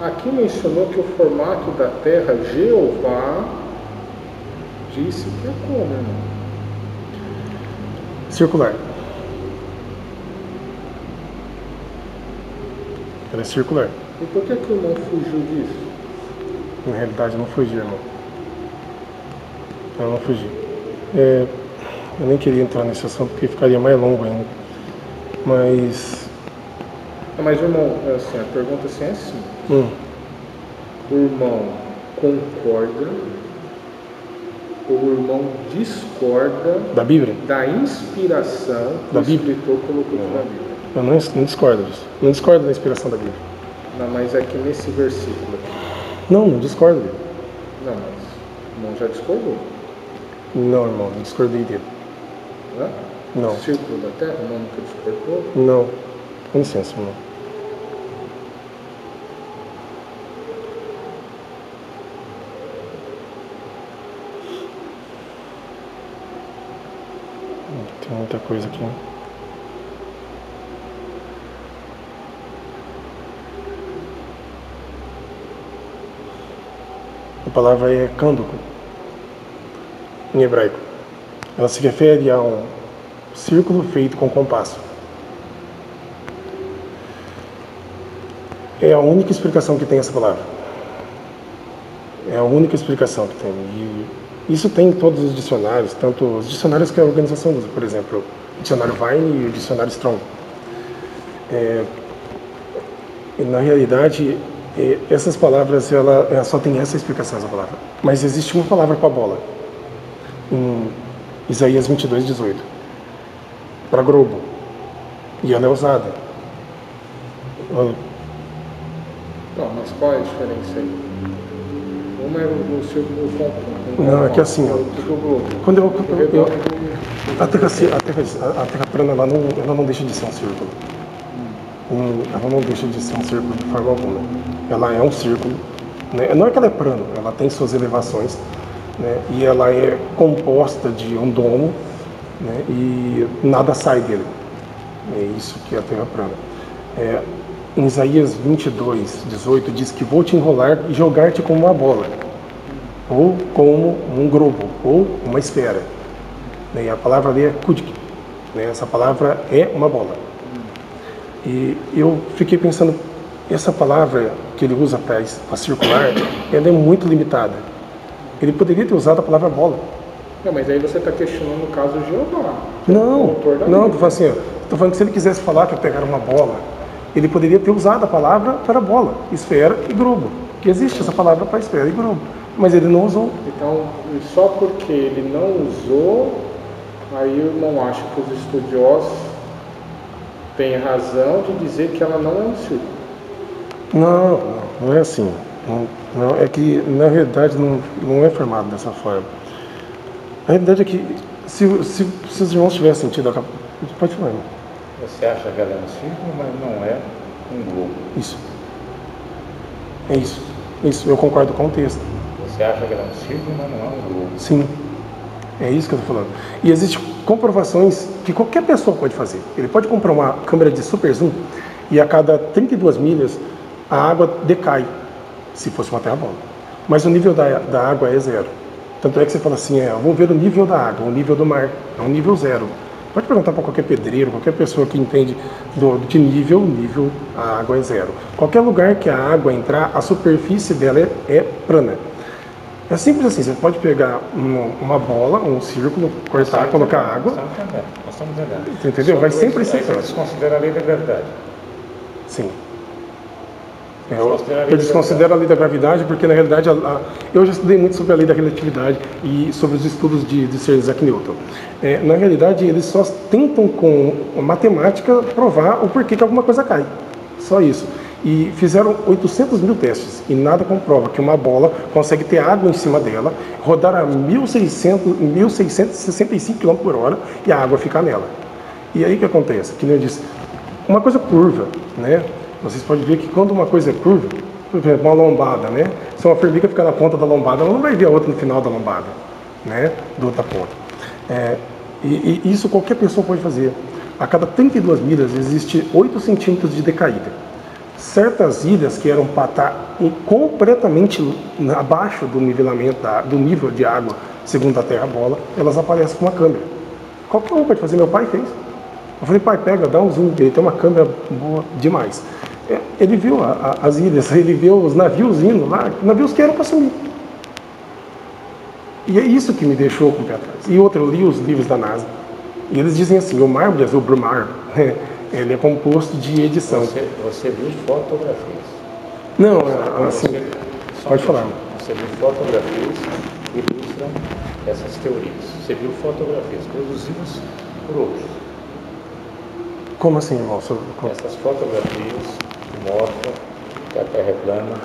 Aqui mencionou que o formato da terra, Jeová disse que é como, irmão? Circular. Ela é circular. E por que o irmão fugiu disso? Na realidade, eu não fugi, irmão. Eu não fugi. Eu nem queria entrar nesse assunto porque ficaria mais longo ainda. Mas... Mas, irmão, assim, a pergunta assim é assim. O irmão concorda ou o irmão discorda da Bíblia? Da inspiração que o escritor colocou na Bíblia? Eu não discordo disso. Não discordo da inspiração da Bíblia. Não, mas é que nesse versículo aqui... Não discordo dele. Não, mas o irmão já discordou. Não, irmão, não discordei dele. Hã? Não. O círculo da terra, o irmão nunca discordou? Não. Com licença, irmão. Tem muita coisa aqui. A palavra é cândoco, em hebraico. Ela se refere a um círculo feito com compasso. É a única explicação que tem essa palavra. É a única explicação que tem. E isso tem em todos os dicionários, tanto os dicionários que a organização usa, por exemplo, o dicionário Vine e o dicionário Strong. Na realidade, essas palavras, ela só tem essa explicação, essa palavra. Mas existe uma palavra para bola, em Isaías 22:18, para globo. E ela é usada. Não, mas qual é a diferença aí? Uma é o círculo com não, é que assim, quando a terra plana, ela não deixa de ser um círculo. Ela não deixa de ser um círculo de forma alguma. Ela é um círculo, né? Não é que ela é plana, ela tem suas elevações, né? E ela é composta de um domo, né? E nada sai dele. É isso que é a terra plana. Em Isaías 22:18 diz que vou te enrolar e jogar-te como uma bola, ou como um globo, ou uma esfera. E a palavra ali é kudik, né? Essa palavra é uma bola. E eu fiquei pensando, essa palavra que ele usa para circular, ela é muito limitada. Ele poderia ter usado a palavra bola. Não, mas aí você está questionando o caso de Jeová. Não, estou falando que se ele quisesse falar que pegar uma bola, ele poderia ter usado a palavra para bola, esfera e globo. Que existe essa palavra para esfera e globo. Mas ele não usou. Então, só porque ele não usou, aí eu não acho que os estudiosos têm razão de dizer que ela não é um círculo. Não é assim. Não, é que, na realidade, não é formado dessa forma. A realidade é que, se os irmãos tivessem tido a capacidade... Pode falar, irmão. Você acha que ela é um círculo, mas não é um globo. Isso. É isso. Isso, eu concordo com o texto. Você acha que ela é um círculo, mas não é um globo. Sim. É isso que eu estou falando. E existem comprovações que qualquer pessoa pode fazer. Ele pode comprar uma câmera de super zoom e a cada 32 milhas a água decai, se fosse uma terra bola. Mas o nível da água é zero. Tanto é que você fala assim, eu vou ver o nível da água, o nível do mar, é um nível zero. Pode perguntar para qualquer pedreiro, qualquer pessoa que entende de nível, a água é zero. Qualquer lugar que a água entrar, a superfície dela é plana. É simples assim, você pode pegar uma bola, um círculo, cortar, colocar água. Nós estamos entendendo. Entendeu? Vai sempre ser plano. Você considera a lei da gravidade? Sim. Eu desconsidero a lei da gravidade porque, na realidade, eu já estudei muito sobre a lei da relatividade e sobre os estudos de Sir Isaac Newton. Na realidade, eles só tentam, com matemática, provar o porquê que alguma coisa cai. Só isso. E fizeram 800 mil testes e nada comprova que uma bola consegue ter água em cima dela, rodar a 1.665 km por hora e a água ficar nela. E aí o que acontece? Que nem eu disse, uma coisa curva, né? Vocês podem ver que quando uma coisa é curva, por exemplo, uma lombada, né? Se uma formiga ficar na ponta da lombada, ela não vai ver a outra no final da lombada, né? Da outra ponta. E isso qualquer pessoa pode fazer. A cada 32 milhas existe 8 centímetros de decaída. certas ilhas que eram para estar completamente abaixo do nivelamento, do nível de água, segundo a Terra bola, elas aparecem com uma câmera. Qualquer um pode fazer, meu pai fez. Eu falei, pai, pega, dá um zoom, ele tem uma câmera boa demais. Ele viu as ilhas, ele viu os navios indo lá, navios que eram para sumir. E é isso que me deixou com o pé atrás. E outra, eu li os livros da NASA, e eles dizem assim, o mar Brasil, o Brumar, ele é composto de edição. Você viu fotografias? Não, assim, pode falar. Você viu fotografias que ilustram essas teorias. Você viu fotografias produzidas por outros. Como assim, irmão? Essas fotografias mostram que a Terra é plana.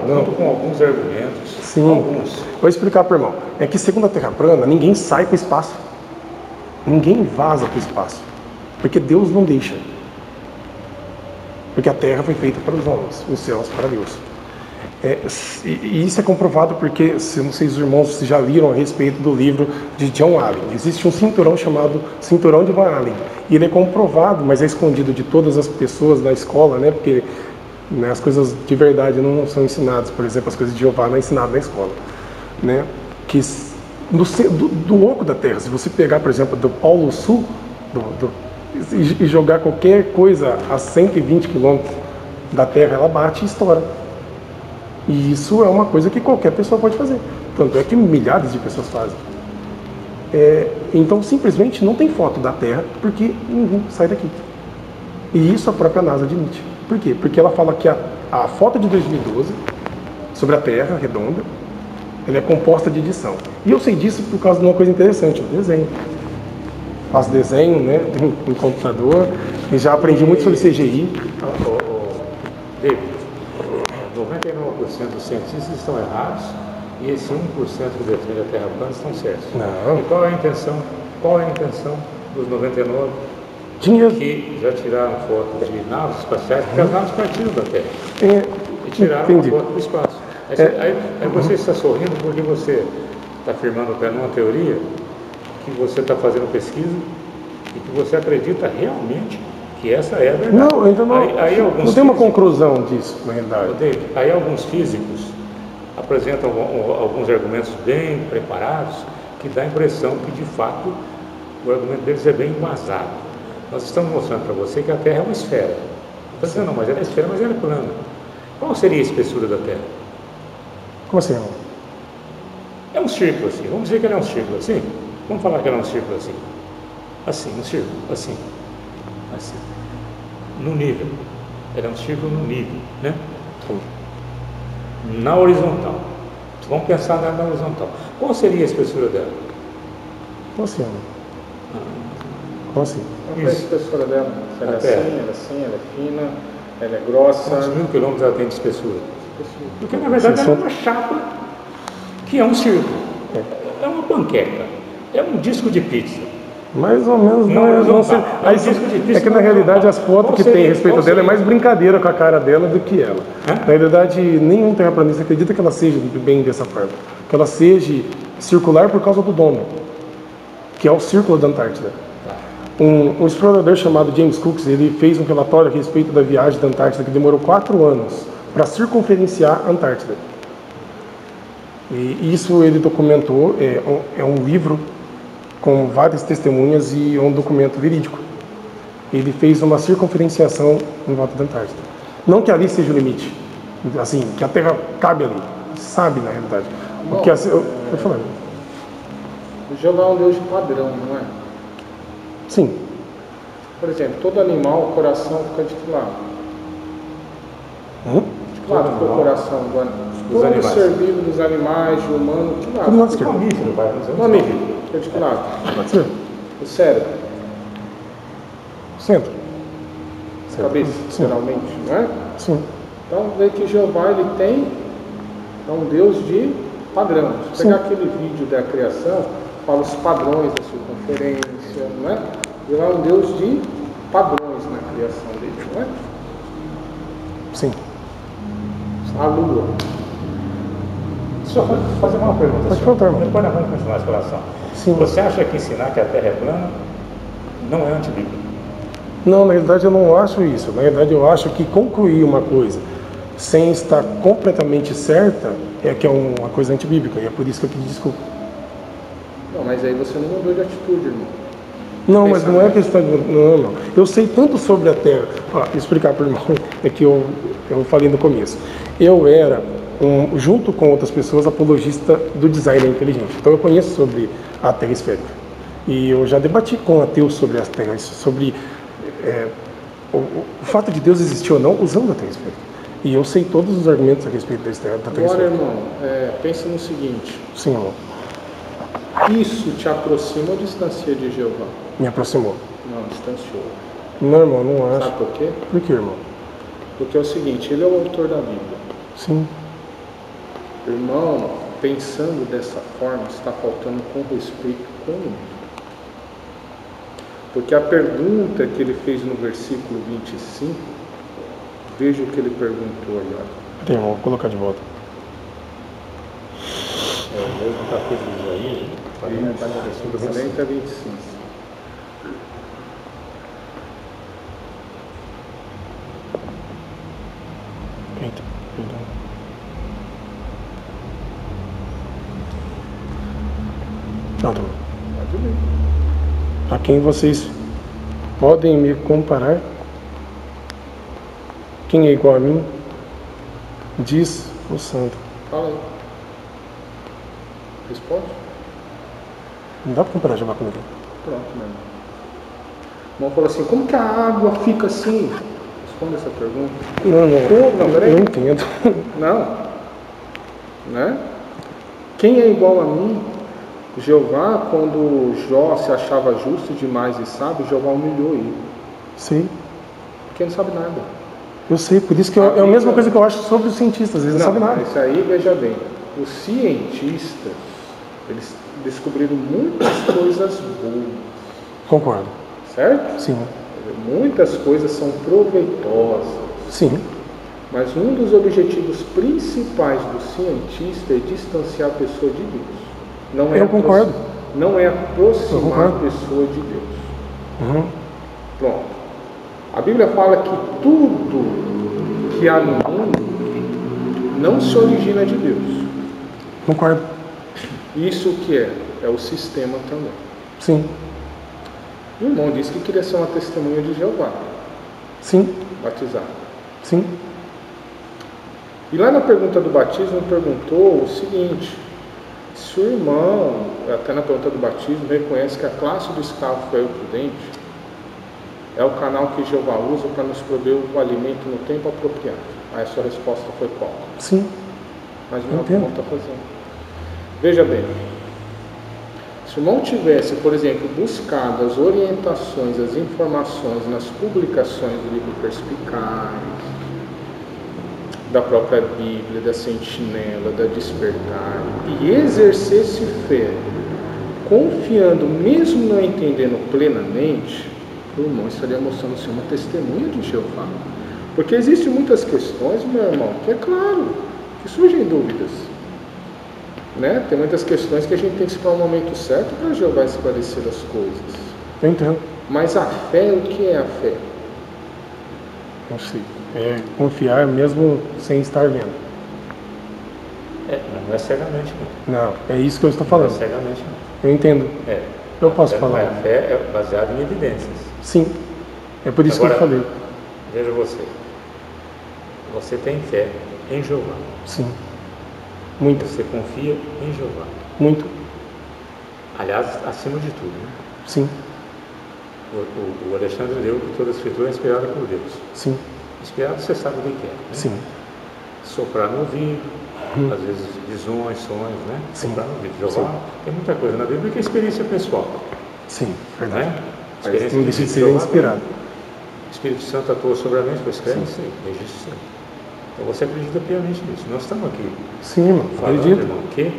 Não. Com alguns argumentos. Sim. Alguns. Vou explicar para o irmão. É que segundo a Terra plana, ninguém sai para o espaço. Ninguém vaza para o espaço. Porque Deus não deixa. Porque a Terra foi feita para os homens, os céus para Deus. E isso é comprovado porque, se não sei se os irmãos já leram a respeito do livro de John Allen. Existe um cinturão chamado Cinturão de Van Allen. E ele é comprovado, mas é escondido de todas as pessoas na escola, né? Porque as coisas de verdade não são ensinadas. Por exemplo, as coisas de Jeová não é ensinado na escola. Né? Que do oco da Terra, se você pegar, por exemplo, do Polo Sul e jogar qualquer coisa a 120 quilômetros da Terra, ela bate e estoura. E isso é uma coisa que qualquer pessoa pode fazer. Tanto é que milhares de pessoas fazem. Então, simplesmente não tem foto da Terra, porque ninguém sai daqui. E isso a própria NASA admite. Por quê? Porque ela fala que a foto de 2012, sobre a Terra redonda, ela é composta de edição. E eu sei disso por causa de uma coisa interessante, o desenho. Faço desenho, né, em computador, e já aprendi muito sobre CGI. David, 99% dos cientistas estão errados e esse 1% que defende a Terra plana estão certos. Não. E qual é a intenção? Qual é a intenção dos 99 Dinheiro. que já tiraram fotos de naves espaciais, porque as naves partiram da Terra e tiraram uma foto do espaço. Aí você está sorrindo porque você está afirmando numa teoria que você está fazendo pesquisa e que você acredita realmente que essa é a verdade. Não, ainda não. Aí não tem uma conclusão disso, na realidade. David, aí alguns físicos apresentam alguns argumentos bem preparados que dá a impressão que, de fato, o argumento deles é bem embasado. Nós estamos mostrando para você que a Terra é uma esfera. Não está dizendo, não, mas ela é esfera, mas ela é plana. Qual seria a espessura da Terra? Como assim, irmão? É um círculo assim. Vamos dizer que ela é um círculo assim? Vamos falar que ela é um círculo assim. Assim, um círculo, assim. Assim. No nível. Ela é um círculo no nível, né? Na horizontal. Vamos pensar na horizontal. Qual seria a espessura dela? Como assim, irmão? Como assim? Qual é a espessura dela? Ela é assim, ela é fina, ela é grossa. Quantos mil quilômetros ela tem de espessura? Porque na verdade ela é uma chapa que é um círculo. É uma panqueca. É um disco de pizza. Mais ou menos, não sei. É que na realidade as fotos que tem a respeito dela é mais brincadeira com a cara dela do que ela. Na realidade, nenhum terraplanista acredita que ela seja bem dessa forma. Que ela seja circular por causa do domo, que é o círculo da Antártida. Um explorador chamado James Cook, ele fez um relatório a respeito da viagem da Antártida que demorou 4 anos para circunferenciar a Antártida. E isso ele documentou, é um livro com várias testemunhas e um documento verídico. Ele fez uma circunferenciação em volta da Antártida. Não que ali seja o limite, assim, que a Terra cabe ali, sabe na realidade. Porque eu falei. O Jeová é um Deus de padrão, não é? Sim. Por exemplo, todo animal, o coração fica de que lado? De que lado fica o coração do animal? Todo ser vivo dos animais, do humano, de que lado? Do mamífero. Fica de que lado? Pode ser. O cérebro. Centro. Cabeça, geralmente, não é? Sim. Então, vê que Jeová ele é um Deus de padrão. Se pegar aquele vídeo da criação, fala os padrões da circunferência, não é? Ele é um Deus de padrões na criação dele, não é? Sim. A Lua. Deixa eu fazer uma pergunta. Pode perguntar, irmão. Depois nós vamos continuar essa relação. Sim. Você acha que ensinar que a Terra é plana não é antibíblico? Não, na realidade eu não acho isso. Na realidade eu acho que concluir uma coisa sem estar completamente certa é que é uma coisa antibíblica, e é por isso que eu pedi desculpa. Não, mas aí você não mudou de atitude, irmão. Não, mas não é questão de... Não. Eu sei tanto sobre a Terra. Vou explicar para o irmão, é que eu falei no começo. Eu era, junto com outras pessoas, apologista do design inteligente. Então eu conheço sobre a Terra esférica. E eu já debati com ateus sobre as terras, sobre o fato de Deus existir ou não usando a Terra esférica. E eu sei todos os argumentos a respeito da Terra esférica. Agora, irmão, pensa no seguinte. Sim, irmão. Isso te aproxima ou distancia de Jeová? Me aproximou. Não, distanciou. Não, irmão, não acho. Sabe por quê? Por quê, irmão? Porque é o seguinte, ele é o autor da Bíblia. Sim. Irmão, pensando dessa forma, está faltando com respeito com o mundo. Porque a pergunta que ele fez no versículo 25, veja o que ele perguntou ali. Tem, irmão, vou colocar de volta. O mesmo capítulo de Isaías, 40 a 25. Eita, perdão. Pronto. A quem vocês podem me comparar? Quem é igual a mim? Diz o santo. Fala aí. Responde. Não dá para comparar Jeová com ninguém. Pronto, meu irmão. O irmão falou assim, como que a água fica assim? Responde essa pergunta. Não, eu entendo. Não. Né? Quem é igual a mim? Jeová, quando Jó se achava justo demais e sábio, Jeová humilhou ele. Sim. Porque ele não sabe nada. Eu sei, por isso que é a mesma coisa que eu acho sobre os cientistas, eles não sabem nada. Isso aí, veja bem, os cientistas, eles descobriram muitas coisas boas. Concordo. Certo? Sim. Muitas coisas são proveitosas. Sim. Mas um dos objetivos principais do cientista é distanciar a pessoa de Deus. Eu concordo. Não é aproximar a pessoa de Deus. Uhum. Pronto. A Bíblia fala que tudo que há no mundo não se origina de Deus. Concordo. Isso o que é? É o sistema também. Sim. O irmão disse que queria ser uma testemunha de Jeová. Sim. Batizado. Sim. E lá na pergunta do batismo perguntou o seguinte: se o irmão, até na pergunta do batismo, reconhece que a classe do escravo fiel e prudente é o canal que Jeová usa para nos prover o alimento no tempo apropriado. Aí a sua resposta foi qual? Sim. Mas não é o que o irmão está fazendo. Veja bem, se o irmão tivesse, por exemplo, buscado as orientações, as informações nas publicações do livro Perspicaz, da própria Bíblia, da Sentinela, da Despertar, e exercesse fé, confiando, mesmo não entendendo plenamente, o irmão estaria mostrando ser uma testemunha de Jeová. Porque existem muitas questões, meu irmão, que é claro, que surgem dúvidas. Né? Tem muitas questões que a gente tem que esperar o momento certo para Jeová esclarecer as coisas. Eu entendo. Mas a fé, o que é a fé? Não sei. É confiar mesmo sem estar vendo. Não é cegamente, não. Não, é isso que eu estou falando. Não é cegamente, não. Eu entendo. Eu posso falar. A fé é baseada em evidências. Sim. É por isso Agora, que eu falei. Veja você. Você tem fé em Jeová. Sim. Muito. Você confia em Jeová. Muito. Aliás, acima de tudo, né? Sim. O Alexandre leu que toda a escritura é inspirada por Deus. Sim. Inspirado, você sabe o que é. Né? Sim. Soprar no ouvido, às vezes visões, sonhos, né? Sim. Soprar no ouvido. Jeová, tem muita coisa na Bíblia que é experiência pessoal. Sim, verdade. Né? Experiência não deixa de ser inspirado. O Espírito Santo atua sobre a mente, pois escreve isso aí, registra isso aí. Então você acredita piamente nisso. Nós estamos aqui. Sim, irmão, falando, acredito. Irmão, que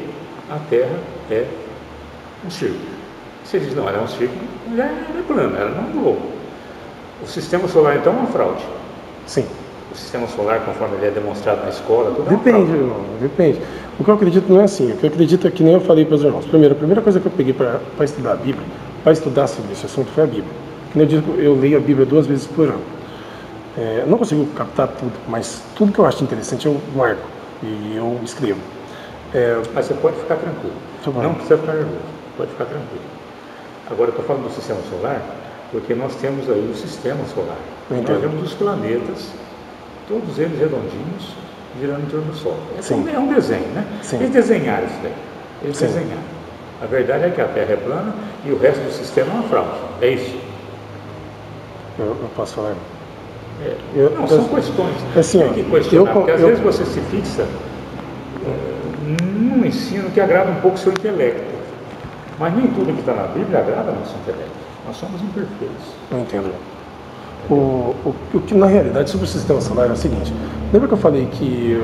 a Terra é um círculo. Você diz, não, ela é um círculo, ela é plana, ela não é um globo. O sistema solar, então, é uma fraude. Sim. O sistema solar, conforme ele é demonstrado na escola, tudo depende, irmão, depende. O que eu acredito não é assim. O que eu acredito é que nem eu falei para os irmãos. Primeiro, a primeira coisa que eu peguei para estudar a Bíblia, para estudar sobre esse assunto, foi a Bíblia. eu digo, eu leio a Bíblia 2 vezes por ano. Eu não consigo captar tudo, mas tudo que eu acho interessante eu marco e eu escrevo. Mas você pode ficar tranquilo. Não precisa ficar nervoso, pode ficar tranquilo. Agora eu estou falando do sistema solar, porque nós temos aí o sistema solar. Nós temos os planetas, todos eles redondinhos, girando em torno do Sol. É um desenho, né? Sim. Eles desenharam isso daí. Eles desenharam. A verdade é que a Terra é plana e o resto do sistema é uma fraude. É isso. Eu posso falar? Não, são questões. Assim, tem que questionar, porque às vezes você se fixa num ensino que agrada um pouco o seu intelecto. Mas nem tudo que está na Bíblia agrada ao nosso intelecto. Nós somos imperfeitos. Não entendo. O que na realidade sobre o sistema solar é o seguinte: lembra que eu falei que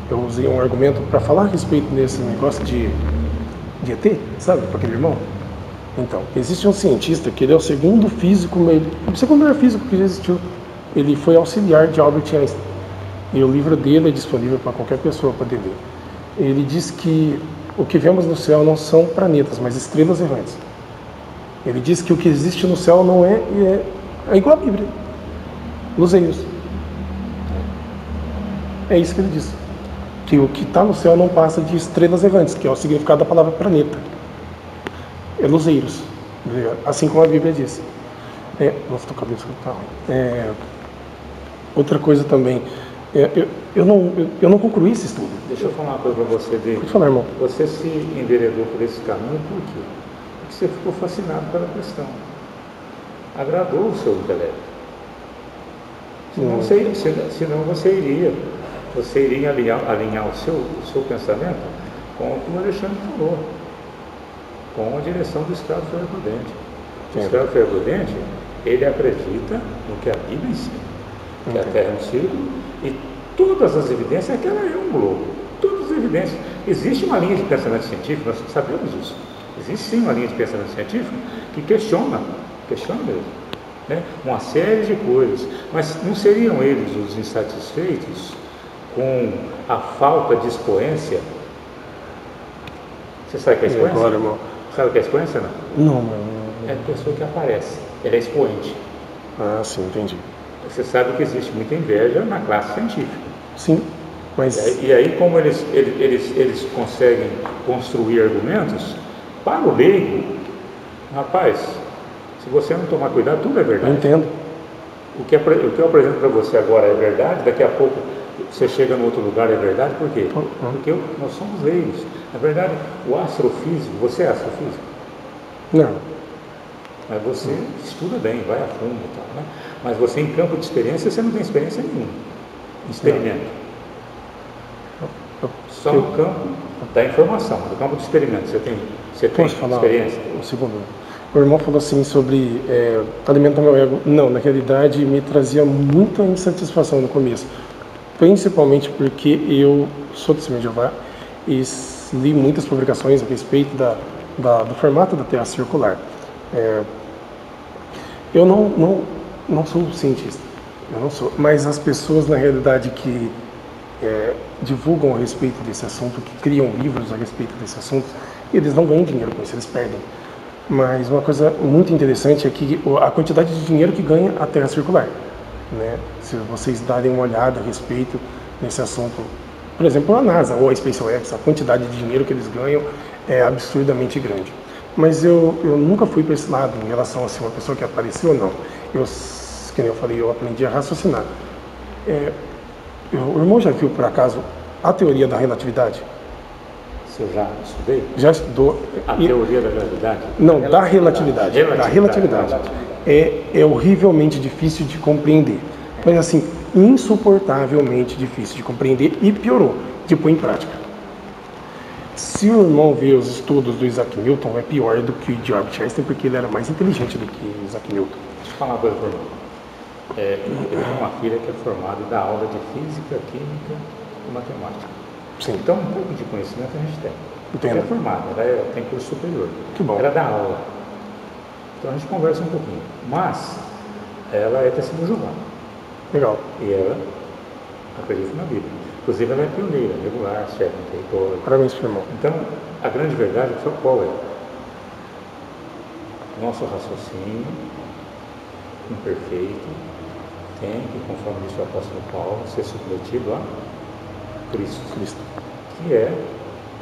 eu usei um argumento para falar a respeito desse negócio de ET, sabe, para aquele irmão? Então, existe um cientista que ele é o segundo maior físico que já existiu. Ele foi auxiliar de Albert Einstein. E o livro dele é disponível para qualquer pessoa poder ler. Ele diz que o que vemos no céu não são planetas, mas estrelas errantes. Ele diz que o que existe no céu não é igual à Bíblia. Luzeiros. É isso que ele diz. Que o que está no céu não passa de estrelas errantes, que é o significado da palavra planeta. É luzeiros. Assim como a Bíblia diz. Nossa, tô cabeça tá ruim. Outra coisa também. Eu não concluí esse estudo. Deixa eu falar uma coisa para você, David. Pode falar, irmão. Você se enveredou por esse caminho por quê? Porque você ficou fascinado pela questão. Agradou o seu intelecto. Senão você iria alinhar o seu pensamento com o que o Alexandre falou, com a direção do Estado Ferro-Prudente. O Estado Ferro-Prudente, ele acredita no que a Bíblia ensina, que a Terra é um círculo e todas as evidências é que ela é um globo. Todas as evidências. Existe uma linha de pensamento científico, nós sabemos disso. Existe sim uma linha de pensamento científico que questiona mesmo, né? Uma série de coisas. Mas não seriam eles os insatisfeitos com a falta de expoência? Você sabe o que é expoência? Agora, irmão. Sabe o que é expoência, não? Não. É a pessoa que aparece. Ele é expoente. Ah, sim, entendi. Você sabe que existe muita inveja na classe científica. Sim, mas... E aí, como eles conseguem construir argumentos, para o leigo, rapaz, se você não tomar cuidado, tudo é verdade. Eu entendo. O que eu apresento para você agora é verdade, daqui a pouco você chega no outro lugar, é verdade, por quê? Porque nós somos leigos. Na verdade, o astrofísico, você é astrofísico? Não. Mas você estuda bem, vai a fundo e tal, né? Mas você em campo de experiência, você não tem experiência nenhuma. Experimento. Só no campo da informação, no campo de experimento. Você tem experiência? Um segundo. O irmão falou assim sobre alimentar meu ego. Não, na realidade me trazia muita insatisfação no começo. Principalmente porque eu sou testemunho de Jeová e li muitas publicações a respeito do formato da Terra circular. Eu não sou cientista, eu não sou, mas as pessoas na realidade que divulgam a respeito desse assunto, que criam livros a respeito desse assunto, eles não ganham dinheiro com isso, eles perdem. Mas uma coisa muito interessante é que a quantidade de dinheiro que ganha a Terra circular, né? Se vocês darem uma olhada a respeito desse assunto, por exemplo, a NASA ou a SpaceX, a quantidade de dinheiro que eles ganham é absurdamente grande. Mas eu nunca fui para esse lado em relação a ser uma pessoa que apareceu ou não. Que nem eu falei, eu aprendi a raciocinar. O irmão já viu, por acaso, a teoria da relatividade? Você já estudei? Já estudou. A teoria da relatividade? Não, da relatividade. Da relatividade. É horrivelmente difícil de compreender. Mas assim, insuportavelmente difícil de compreender e piorou de pôr em prática. Se o irmão vê os estudos do Isaac Newton, é pior do que o de Albert Einstein, porque ele era mais inteligente do que Isaac Newton. Deixa eu falar uma coisa para o irmão. Eu tenho uma filha que é formada e dá aula de física, química e matemática. Sim. Então, um pouco de conhecimento a gente tem. Entendo. Ela é formada, ela tem curso superior. Que bom. Ela dá aula. Então a gente conversa um pouquinho. Mas, ela é testemunha de Jeová. Legal. E ela acredita na Bíblia. Inclusive, ela é pioneira, regular, chefe no território. Parabéns, meu irmão. Então, a grande verdade, qual é? Nosso raciocínio imperfeito, tem que, conforme disse o apóstolo Paulo, ser submetido a Cristo, que é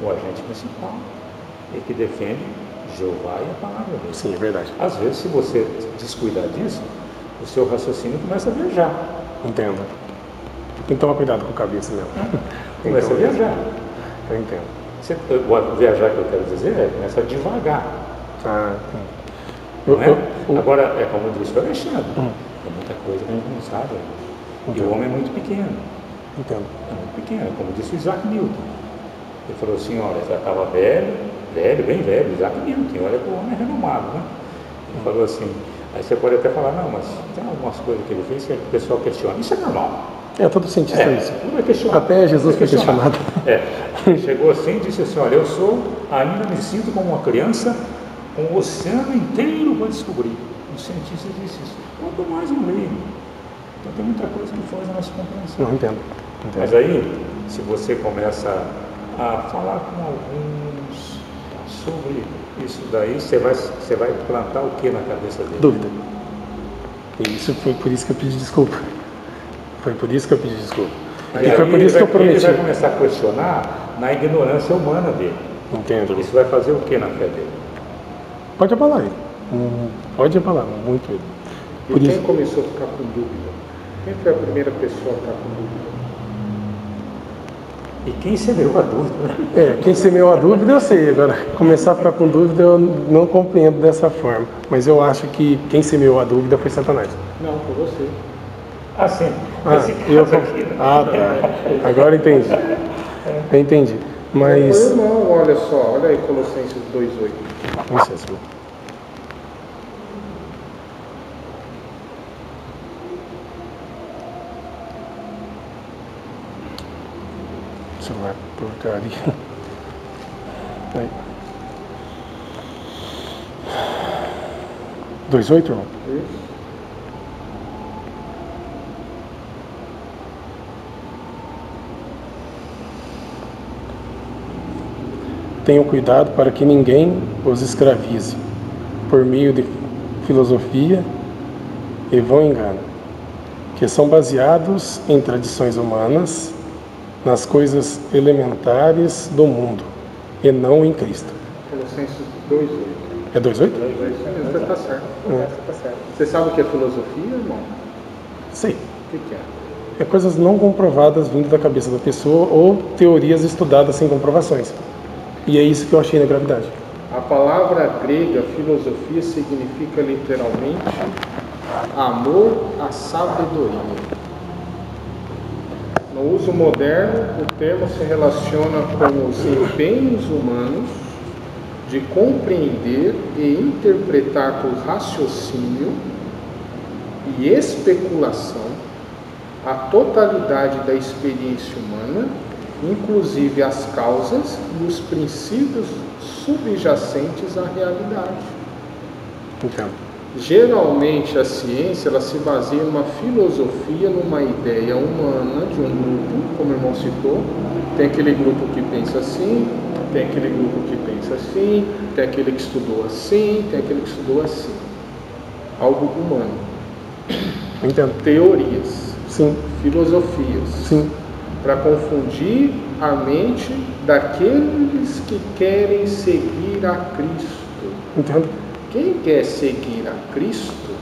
o agente principal e que defende Jeová e a palavra dele. Sim, é verdade. Às vezes, se você descuidar disso, o seu raciocínio começa a viajar. Entendo. Tem que tomar cuidado com a cabeça mesmo. Começa a viajar. Eu entendo. O viajar que eu quero dizer é começa a devagar. Não é? Agora, é como disse o Alexandre, tem muita coisa que a gente não sabe. E o homem é muito pequeno. Entendo. É muito pequeno, como disse o Isaac Newton. Ele falou assim, olha, já estava velho, bem velho, Isaac Newton, olha que o homem é renomado, né? Ele falou assim, aí você pode até falar, não, mas tem algumas coisas que ele fez que o pessoal questiona. Isso é normal. Todo cientista isso. Tudo é questionado. Até Jesus foi questionado. Ele chegou assim e disse assim, olha, eu ainda me sinto como uma criança com o oceano inteiro para descobrir. O cientista disse isso. Quanto mais um leigo. Então tem muita coisa que foge da nossa compreensão. Não entendo. Mas aí, se você começa a falar com alguns sobre isso daí, você vai plantar o que na cabeça dele? Dúvida. E isso foi por isso que eu pedi desculpa. Foi por isso que eu pedi desculpa. E foi por isso que eu prometi. Ele vai começar a questionar na ignorância humana dele. Entendo. Isso vai fazer o que na fé dele? Pode abalar ele. Pode abalar, muito ele. E quem começou a ficar com dúvida? Quem foi a primeira pessoa a ficar com dúvida? E quem semeou a dúvida? Quem semeou a dúvida eu sei. Agora, começar a ficar com dúvida eu não compreendo dessa forma. Mas eu acho que quem semeou a dúvida foi Satanás. Não, foi você. Sim. Tá. Agora entendi. Eu entendi. Mas... Não, olha só, olha aí Colossenses 2:8. Licença. Celular porcaria. Aí. 2:8, irmão? Isso. Tenham cuidado para que ninguém os escravize por meio de filosofia e vão engano, que são baseados em tradições humanas, nas coisas elementares do mundo e não em Cristo. Colossenses 2:8. É 2:8? Você está certo. Tá certo. Você sabe o que é filosofia, irmão? Sei. O que é? É coisas não comprovadas vindo da cabeça da pessoa ou teorias estudadas sem comprovações. E é isso que eu achei na gravidade. A palavra grega filosofia significa literalmente amor à sabedoria. No uso moderno, o termo se relaciona com os empenhos humanos de compreender e interpretar por raciocínio e especulação a totalidade da experiência humana, inclusive as causas e os princípios subjacentes à realidade. Então, geralmente a ciência ela se baseia numa filosofia, numa ideia humana de um grupo, como o irmão citou. Tem aquele grupo que pensa assim, tem aquele grupo que pensa assim, tem aquele que estudou assim, tem aquele que estudou assim. Algo humano. entendo. Teorias. Sim. Filosofias. Sim. Para confundir a mente daqueles que querem seguir a Cristo. Entendo. Quem quer seguir a Cristo,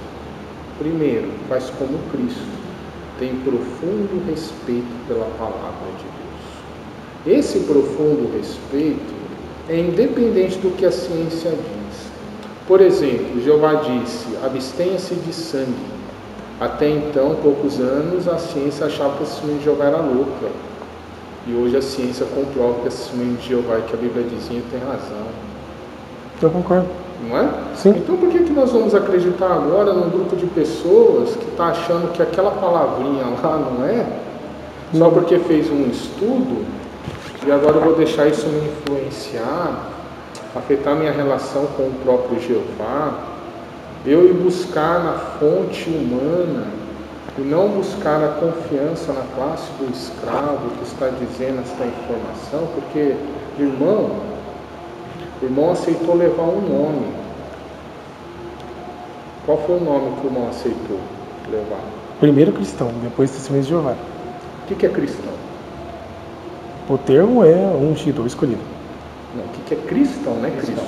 primeiro, faz como Cristo. Tem profundo respeito pela palavra de Deus. Esse profundo respeito é independente do que a ciência diz. Por exemplo, Jeová disse, abstenha-se de sangue. Até então, poucos anos, a ciência achava que a testemunha de Jeová era louca. E hoje a ciência comprova que a testemunha de Jeová, que a Bíblia dizia, tem razão. Eu concordo. Não é? Sim. Então por que nós vamos acreditar agora num grupo de pessoas que está achando que aquela palavrinha lá não é? Só porque fez um estudo, e agora eu vou deixar isso me influenciar, afetar minha relação com o próprio Jeová, eu ir buscar na fonte humana e não buscar a confiança na classe do escravo que está dizendo essa informação, porque, o irmão aceitou levar um nome. Qual foi o nome que o irmão aceitou levar? Primeiro cristão, depois testemunho de Jeová. O que é cristão? O termo é ungido ou escolhido. Não, o que é cristão, não é Cristo?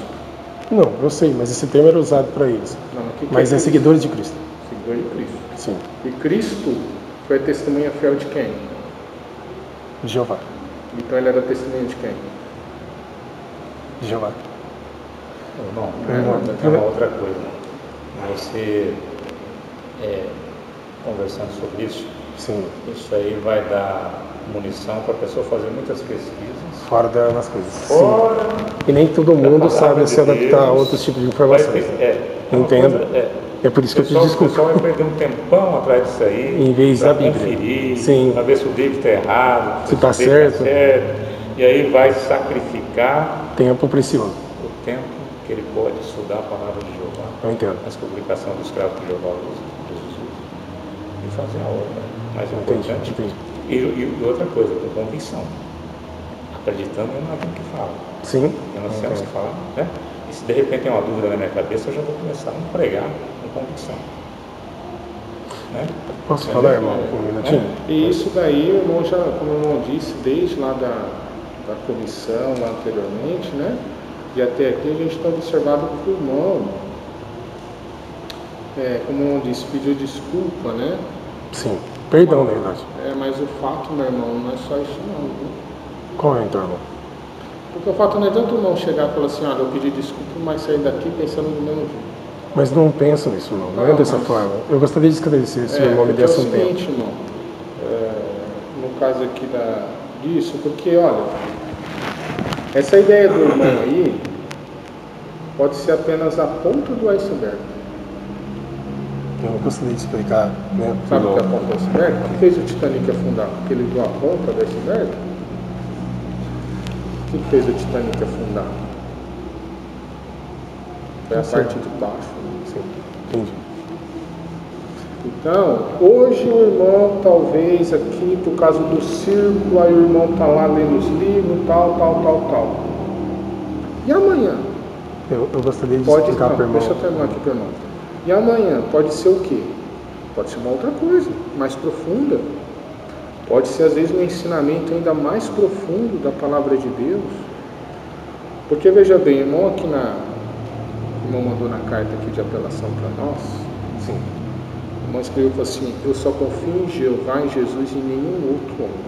Não, eu sei, mas esse termo era usado para eles. Não, mas é seguidores de Cristo. Seguidor de Cristo. Sim. E Cristo foi a testemunha fiel de quem? De Jeová. Então ele era testemunha de quem? De Jeová. Não, é uma outra coisa. Você, conversando sobre isso, sim, isso aí vai dar munição para a pessoa fazer muitas pesquisas. Fora das coisas. Fora. E nem todo mundo sabe se adaptar a outros tipos de informações. Entendo. É por isso que eu te desculpo. O pessoal vai perder um tempão atrás disso aí. Em vez da Bíblia. Conferir, para ver se o David está errado, se está certo. E aí vai sacrificar tempo precioso. O tempo que ele pode estudar a palavra de Jeová. Eu entendo. As publicações do escravo de Jeová e fazer a obra. Mais importante. Entendi. E outra coisa, com convicção. Acreditando em nada que fala. Sim. Eu não sei o que fala, né? E se de repente tem uma dúvida na minha cabeça, eu já vou começar a pregar com convicção. Né? Posso falar, irmão, um minutinho? E isso daí, o irmão já, como o irmão disse, desde lá da comissão, lá anteriormente, né? E até aqui a gente está observando que o irmão, como o irmão disse, pediu desculpa, né? Sim. Perdão, na verdade. Mas o fato, meu irmão, não é só isso não, viu? Qual é então, irmão? Porque o fato não é tanto o irmão chegar e falar assim, olha, eu pedi desculpa, mas sair daqui pensando no mesmo jeito. Mas não penso nisso, irmão. Não é dessa forma. Eu gostaria de esclarecer se o irmão me desse um tempo. É o seguinte, irmão, no caso aqui disso, porque, olha, essa ideia do irmão aí pode ser apenas a ponta do iceberg. Eu gostaria de explicar, né? Sabe o que é a ponta do iceberg? O que fez o Titanic afundar? Porque ele viu a ponta do iceberg? O que fez o Titanic afundar? Foi a parte de baixo. Sim, entendi. Então, hoje o irmão, talvez aqui, por causa do círculo, aí o irmão está lá lendo os livros, tal. E amanhã? Eu gostaria de explicar para o irmão. Deixa eu terminar aqui para o irmão. E amanhã pode ser o quê? Pode ser uma outra coisa, mais profunda. Pode ser, às vezes, um ensinamento ainda mais profundo da palavra de Deus. Porque, veja bem, irmão, aqui o irmão mandou na carta aqui de apelação para nós. Sim. O irmão escreveu assim, eu só confio em Jeová, em Jesus e em nenhum outro homem.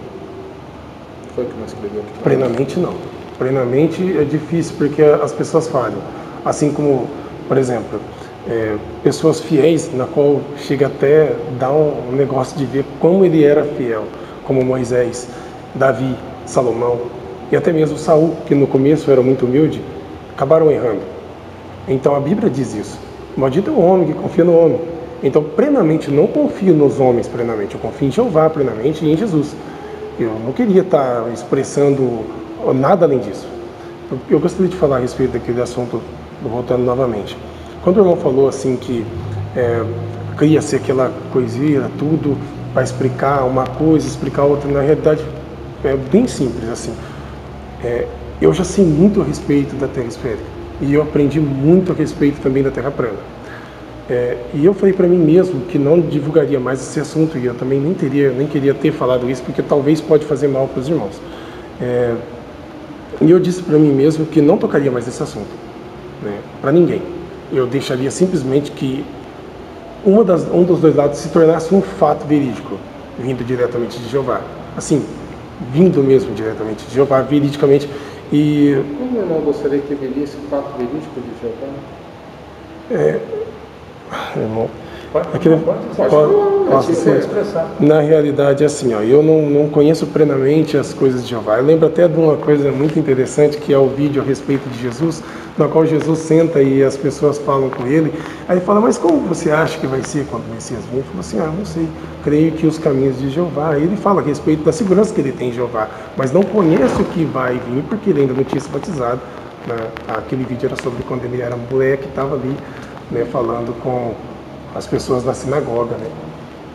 Foi o que o irmão escreveu aqui? Plenamente não. Plenamente é difícil, porque as pessoas falham. Assim como, por exemplo, pessoas fiéis, na qual chega até dar um negócio de ver como ele era fiel, como Moisés, Davi, Salomão e até mesmo Saul, que no começo era muito humilde, acabaram errando. Então a Bíblia diz isso. Maldito é o homem que confia no homem. Então plenamente não confio nos homens plenamente, eu confio em Jeová plenamente e em Jesus. Eu não queria estar expressando nada além disso. Eu gostaria de falar a respeito daquele assunto, voltando novamente. Quando o irmão falou assim que queria ser aquela coisinha, tudo, para explicar uma coisa, explicar outra, na realidade é bem simples assim. Eu já sei muito a respeito da Terra esférica e eu aprendi muito a respeito também da Terra plana. E eu falei para mim mesmo que não divulgaria mais esse assunto e eu também nem queria ter falado isso porque talvez pode fazer mal para os irmãos. E eu disse para mim mesmo que não tocaria mais esse assunto, né, para ninguém. Eu deixaria simplesmente que um dos dois lados se tornasse um fato verídico, vindo diretamente de Jeová. Assim, vindo mesmo diretamente de Jeová, veridicamente. E como o irmão gostaria que viria esse fato verídico de Jeová? Irmão, pode expressar. Na realidade, assim, eu não conheço plenamente as coisas de Jeová. Eu lembro até de uma coisa muito interessante, que é o vídeo a respeito de Jesus, na qual Jesus senta e as pessoas falam com ele. Aí ele fala, mas como você acha que vai ser quando o Messias vir? Ele falou assim, não sei, creio que os caminhos de Jeová. Aí ele fala a respeito da segurança que ele tem em Jeová, mas não conhece o que vai vir, porque ele ainda não tinha se batizado. Né? Aquele vídeo era sobre quando ele era moleque, estava ali, né, falando com as pessoas da sinagoga, né?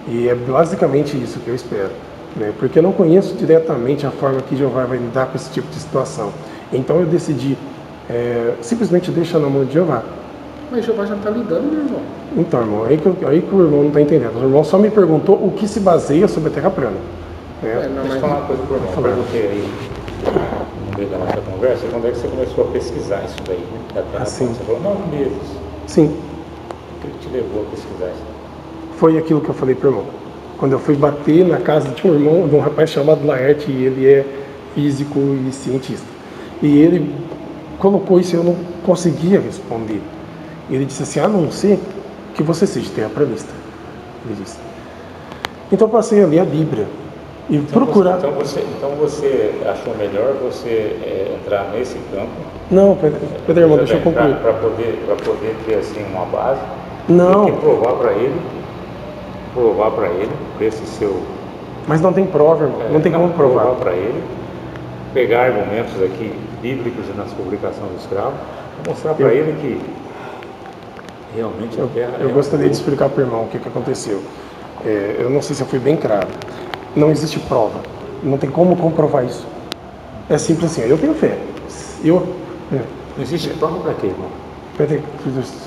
E é basicamente isso que eu espero, né? Porque eu não conheço diretamente a forma que Jeová vai lidar com esse tipo de situação. Então eu decidi simplesmente deixar na mão de Jeová, Mas Jeová já está lidando, meu irmão. Então, irmão, aí que o irmão não está entendendo. O irmão só me perguntou o que se baseia sobre a Terra plana. Deixa eu falar uma coisa pro irmão. Eu perguntei aí, no meio da nossa conversa, quando é que você começou a pesquisar isso daí, né? Da Terra plana. Você falou 9 meses. Sim. O que te levou a pesquisar isso? Foi aquilo que eu falei pro irmão. Quando eu fui bater na casa de um irmão, de um rapaz chamado Laerte, e ele é físico e cientista. E ele colocou isso e eu não conseguia responder. Ele disse assim, a não ser que você seja terraplanista. Ele disse. Então eu passei a ler a Bíblia e procurar... Então você achou melhor você entrar nesse campo? Não, Pedro irmão, deixa eu concluir. Para poder ter assim uma base? Não. E provar para ele, esse seu... Mas não tem prova, irmão. Não tem como provar. Provar para ele, pegar argumentos aqui bíblicos nas publicações do escravo, mostrar para ele que realmente a Terra... Eu gostaria de explicar para o irmão o que aconteceu. Eu não sei se eu fui bem claro. Não existe prova. Não tem como comprovar isso. É simples assim. Eu tenho fé. Não existe prova para quê, irmão? Deixa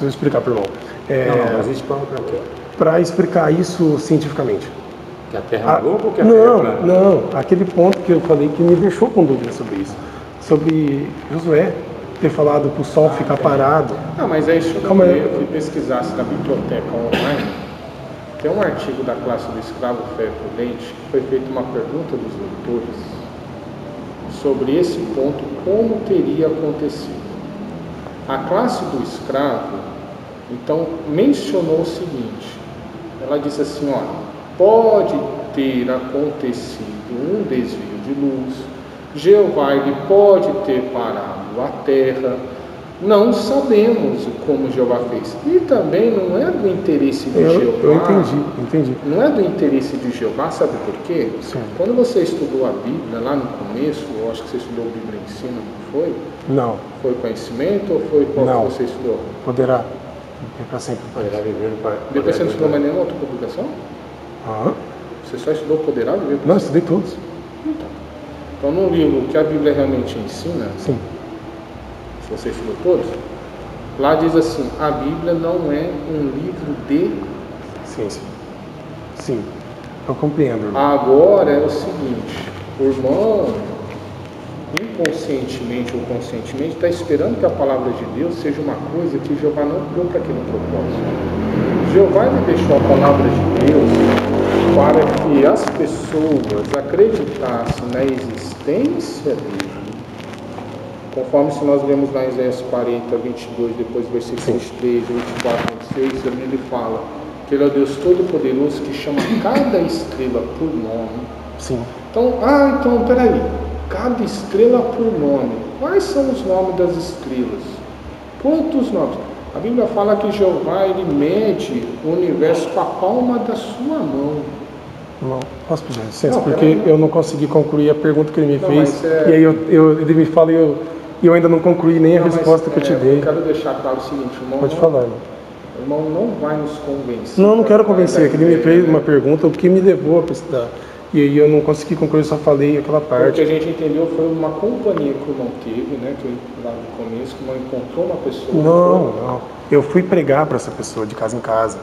eu explicar para o irmão. Não existe prova para quê? Para explicar isso cientificamente. Que a Terra é globo ou que a Terra é plana? Não. Aquele ponto que eu falei que me deixou com dúvida sobre isso. Sobre Josué ter falado para o sol ficar parado. Não, mas aí deixa eu fui pesquisar na biblioteca online. Tem um artigo da classe do escravo Ferro Prudente que foi feita uma pergunta dos leitores sobre esse ponto, como teria acontecido. A classe do escravo, então, mencionou o seguinte, ela disse assim, olha, pode ter acontecido um desvio de luz, Jeová ele pode ter parado a terra, não sabemos como Jeová fez. E também não é do interesse de Jeová. Eu entendi. Não é do interesse de Jeová, sabe por quê? Sim. Quando você estudou a Bíblia, lá no começo, eu acho que você estudou a Bíblia em Ensino, não foi? Não. Foi conhecimento ou foi qual que você estudou? Poderá viver para sempre. Poderá viver para... Depois você não estudou mais nenhuma outra publicação? Você só estudou Poderá viver para sempre? Não, estudei todos. Então, no livro que a Bíblia realmente ensina, sim. Se você estudou todos, lá diz assim, a Bíblia não é um livro de... Sim, eu compreendo. Irmão. Agora é o seguinte, o irmão, inconscientemente ou conscientemente, está esperando que a palavra de Deus seja uma coisa que Jeová não criou para aquele propósito. Jeová ele deixou a palavra de Deus para que as pessoas acreditassem na existência dele. Conforme se nós lemos lá em Isaías 40, 22, depois versículos 23, 24, 26, ali ele fala que ele é o Deus Todo-Poderoso que chama cada estrela por nome. Sim. Então, peraí, cada estrela por nome. Quais são os nomes das estrelas? Quantos nomes? A Bíblia fala que Jeová, ele mede o universo com a palma da sua mão. Não, posso pedir licença? Porque eu não consegui concluir a pergunta que ele me fez. E aí ele me fala e eu ainda não concluí nem a resposta que eu te dei. Eu quero deixar claro o seguinte, irmão. Pode falar, irmão. O irmão não vai nos convencer. Não quero convencer. Ele me fez uma pergunta, o que me levou a pesquisar. E aí eu não consegui concluir, só falei aquela parte. O que a gente entendeu foi uma companhia que o irmão teve, né? Que lá no começo, que o irmão encontrou uma pessoa. Não. Eu fui pregar para essa pessoa de casa em casa.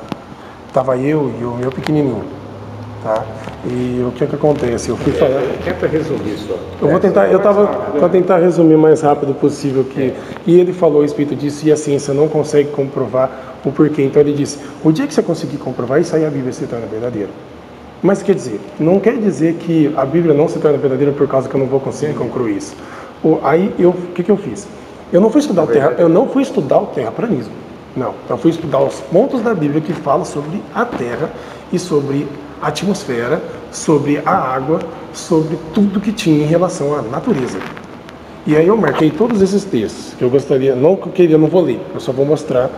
Tava eu e o meu pequenininho. Tá? E o que acontece? Eu fui falar. Tenta resumir só. Eu vou tentar, eu estava para tentar resumir o mais rápido possível que. E ele falou a respeito disso e a ciência não consegue comprovar o porquê. Então ele disse: o dia que você conseguir comprovar isso, aí a Bíblia se torna verdadeira. Mas quer dizer, não quer dizer que a Bíblia não se torna verdadeira por causa que eu não vou conseguir concluir isso. Aí o que eu fiz? Eu não fui estudar o terraplanismo. Não, eu fui estudar os pontos da Bíblia que falam sobre a Terra e sobre a atmosfera, sobre a água, sobre tudo que tinha em relação à natureza. E aí eu marquei todos esses textos que eu gostaria, não vou ler, eu só vou mostrar,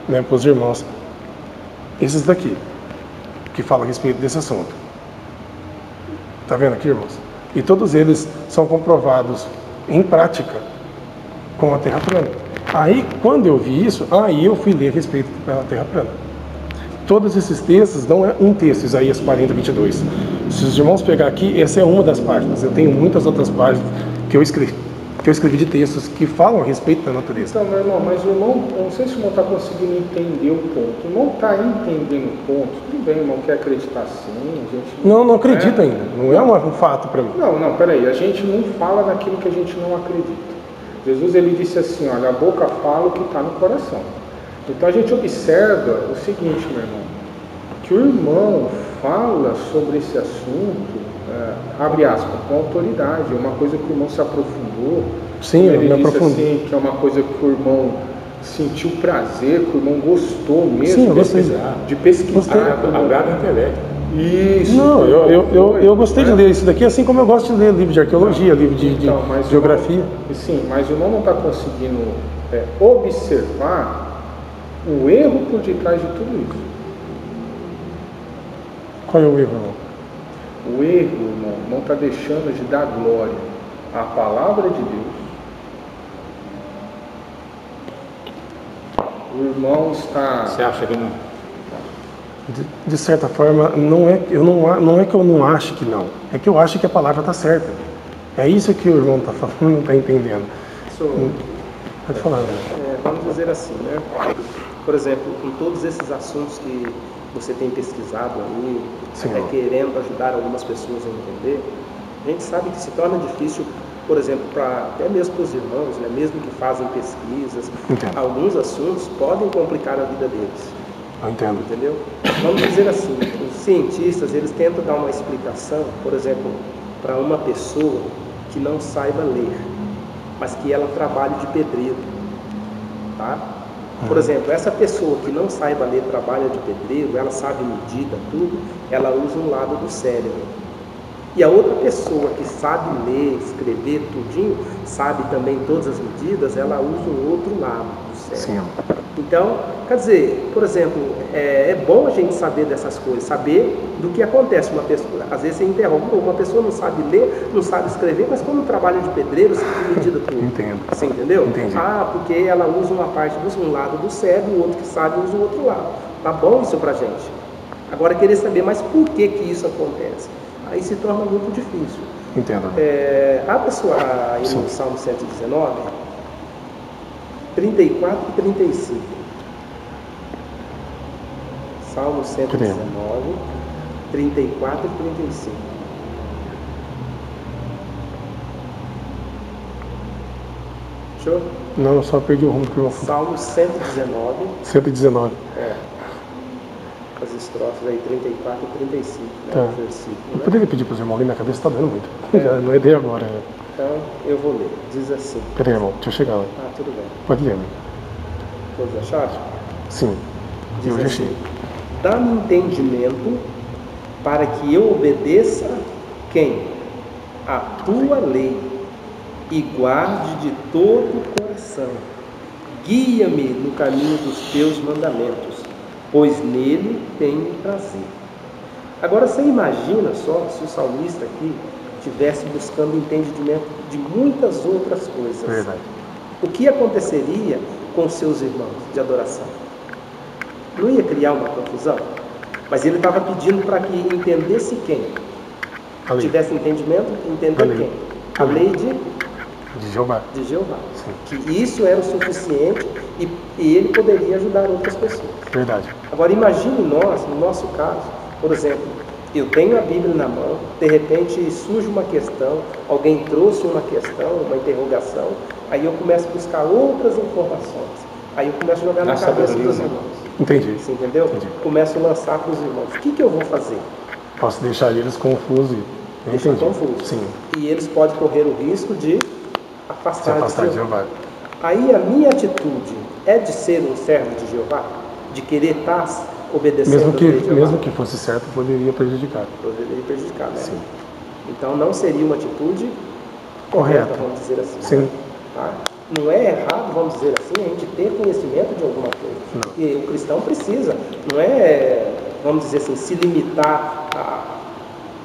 né, para os irmãos esses daqui, que falam a respeito desse assunto. Tá vendo aqui, irmãos? E todos eles são comprovados em prática com a Terra plana. Aí, quando eu vi isso, aí eu fui ler a respeito da Terra plana. Todos esses textos não é um texto, Isaías 40, 22. Se os irmãos pegar aqui, essa é uma das páginas. Eu tenho muitas outras páginas que eu escrevi que eu escrevi de textos que falam a respeito da natureza. Então, meu irmão, mas o irmão, eu não sei se o irmão está conseguindo entender o ponto. O irmão está entendendo o ponto. Tudo bem, o irmão quer acreditar sim. A gente não acredito ainda. Não é um fato para mim. Não, peraí. A gente não fala naquilo que a gente não acredita. Jesus, ele disse assim, olha, a boca fala o que está no coração. Então a gente observa o seguinte, meu irmão, que o irmão fala sobre esse assunto, abre aspas, com autoridade, é uma coisa que o irmão se aprofundou. Sim, ele me disse aprofundei. assim, que é uma coisa que o irmão sentiu prazer, que o irmão gostou mesmo. Sim, eu gostei de pesquisar. Agrada o intelecto. Isso. Não, eu gostei de ler isso daqui, assim como eu gosto de ler livro de arqueologia, livro de geografia. Sim, mas o irmão não está conseguindo observar o erro por detrás de tudo isso. Qual é o erro, irmão? O erro, irmão, não está deixando de dar glória à palavra de Deus. O irmão está... Você acha que não? De certa forma, não é que eu não acho que não. É que eu acho que a palavra está certa. É isso que o irmão está falando, não está entendendo. Pode falar, né? Vamos dizer assim, né? Por exemplo, em todos esses assuntos que você tem pesquisado aí, até querendo ajudar algumas pessoas a entender, a gente sabe que se torna difícil, por exemplo, até mesmo para os irmãos, né? Mesmo que fazem pesquisas, alguns assuntos podem complicar a vida deles. Eu entendo. Entendeu? Vamos dizer assim, os cientistas, eles tentam dar uma explicação, por exemplo, para uma pessoa que não saiba ler, mas que ela trabalhe de pedreiro, tá? Por exemplo, essa pessoa que não saiba ler, trabalha de pedreiro, ela sabe medida, tudo, ela usa um lado do cérebro. E a outra pessoa que sabe ler, escrever, tudinho, sabe também todas as medidas, ela usa um outro lado do cérebro. Sim. Então, quer dizer, por exemplo, é bom a gente saber dessas coisas, saber do que acontece. Uma pessoa, às vezes você interrompe, uma pessoa não sabe ler, não sabe escrever, mas quando trabalha de pedreiro, sabe medida tudo. Entendo. Você entendeu? Entendi. Porque ela usa uma parte um lado do cérebro, o outro que sabe usa o outro lado. Tá bom isso pra gente. Agora, querer saber, mas por que isso acontece? Aí se torna muito difícil. Entendo. Abre aí no Salmo 119, 34 e 35. Salmo 119, 34 e 35. Fechou? Não, eu só perdi o rumo que eu... Salmo 119. 119. As estrofes aí, 34 e 35, né? Tá. Versículo, Eu né? poderia pedir para os irmãos ler, minha cabeça está doendo muito. Já não é de agora. Então, eu vou ler. Diz assim. Peraí, irmão, deixa eu chegar lá. Tudo bem. Pode ler, né? Todos acharam? Sim. Diz Eu já assim: achei. dá-me entendimento para que eu obedeça quem? A tua lei e guarde de todo o coração. Guia-me no caminho dos teus mandamentos, pois nele tenho prazer. Agora você imagina só se o salmista aqui estivesse buscando entendimento de muitas outras coisas. Verdade. O que aconteceria com seus irmãos de adoração? Não ia criar uma confusão? Mas ele estava pedindo para que entendesse quem? Tivesse entendimento, entender quem? A lei de Jeová. De Jeová. Sim. Que isso era o suficiente e ele poderia ajudar outras pessoas. Verdade. Agora imagine nós, no nosso caso, por exemplo, eu tenho a Bíblia na mão, de repente surge uma questão, alguém trouxe uma questão, uma interrogação, aí eu começo a buscar outras informações. Aí eu começo a jogar na cabeça dos irmãos. Entendi. Você entendeu? Entendi. Começo a lançar para os irmãos. O que eu vou fazer? Posso deixar eles confusos. Deixar confuso. Sim. E eles podem correr o risco de afastar de Jeová. Aí a minha atitude é de ser um servo de Jeová? De querer estar obedecendo mesmo que fosse certo, poderia prejudicar. Poderia prejudicar, né? Sim. Então não seria uma atitude correta, vamos dizer assim. Sim. Tá? Não é errado, vamos dizer assim, a gente ter conhecimento de alguma coisa. Não. E o cristão precisa, não é, vamos dizer assim, se limitar a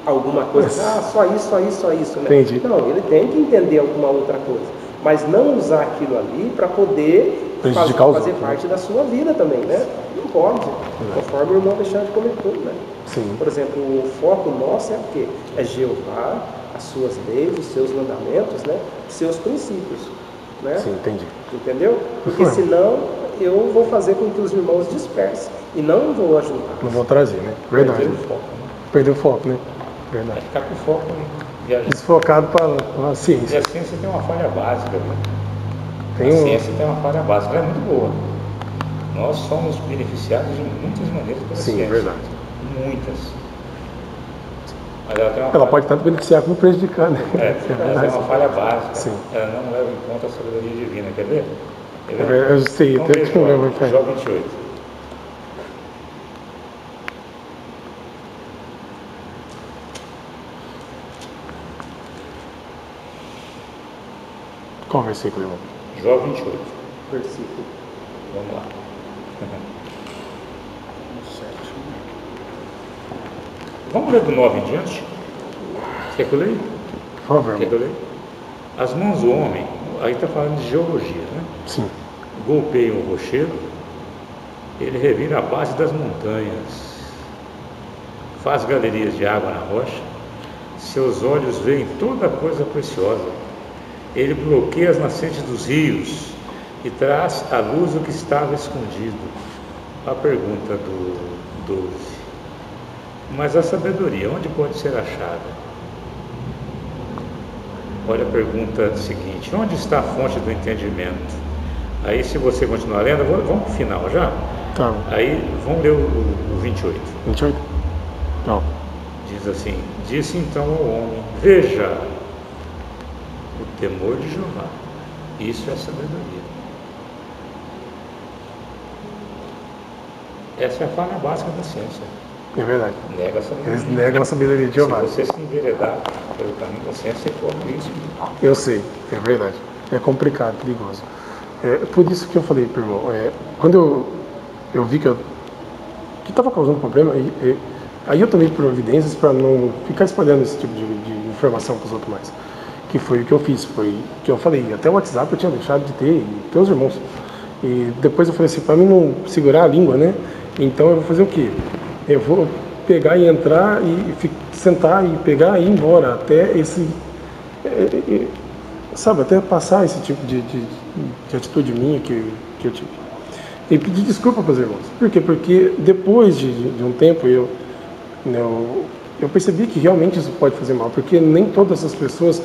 alguma coisa, só isso, né? Entendi. Não, ele tem que entender alguma outra coisa, mas não usar aquilo ali para poder fazer parte da sua vida também, né? Não pode, conforme o irmão Alexandre comentou, né? Sim. Por exemplo, o foco nosso é o quê? É Jeová, a as suas leis, os seus mandamentos, né? Os seus princípios. Né? Sim, entendi. Entendeu? Porque senão eu vou fazer com que os irmãos dispersem e não vou ajudar. Não vou trazer, né? Verdade. Perdeu o foco, né? Verdade. Vai ficar com foco desfocado para a ciência. E a ciência tem uma falha básica, né? A ciência tem uma falha básica, ela é muito boa. Nós somos beneficiados de muitas maneiras pela ciência. Sim, verdade. Muitas. Mas ela tem uma ela pode tanto beneficiar como prejudicar, né? Ela tem uma falha básica. Sim. Ela não leva em conta a sabedoria divina, quer ver? Eu sei, até que não leva em conta. Jó 28. Qual versículo, irmão? Jó 28. Versículo. Vamos lá. Vamos ler do 9 em diante? Quer que eu leia? Por favor. Quer que eu leia? As mãos do homem, aí está falando de geologia, né? Sim. Golpeiam o rochedo, ele revira a base das montanhas, faz galerias de água na rocha, seus olhos veem toda coisa preciosa, ele bloqueia as nascentes dos rios e traz à luz o que estava escondido. A pergunta do 12. Mas a sabedoria, onde pode ser achada? Olha a pergunta seguinte: onde está a fonte do entendimento? Aí, se você continuar lendo, vamos para o final já? Tá. Aí, vamos ler o 28. 28? Não. Diz assim: disse então ao homem: veja, o temor de Jeová, isso é sabedoria. Essa é a falha básica da ciência. É verdade. Nega a sabedoria. Eles negam a sabedoria de Jeová. Se você se enveredar pelo caminho da ciência, você corre isso. Eu sei, é verdade. É complicado, perigoso. Por isso que eu falei, irmão, quando eu vi que estava causando problema, aí eu tomei providências para não ficar espalhando esse tipo de informação para os outros mais. Que foi o que eu fiz, foi que eu falei, até o WhatsApp eu tinha deixado de ter, e ter os irmãos. E depois eu falei assim, para mim não segurar a língua, né? Então eu vou fazer o quê? Eu vou pegar e entrar e sentar e pegar e ir embora até esse, sabe, até passar esse tipo de atitude minha que eu tive. E pedir desculpa para os irmãos. Por quê? Porque depois de um tempo eu percebi que realmente isso pode fazer mal, porque nem todas as pessoas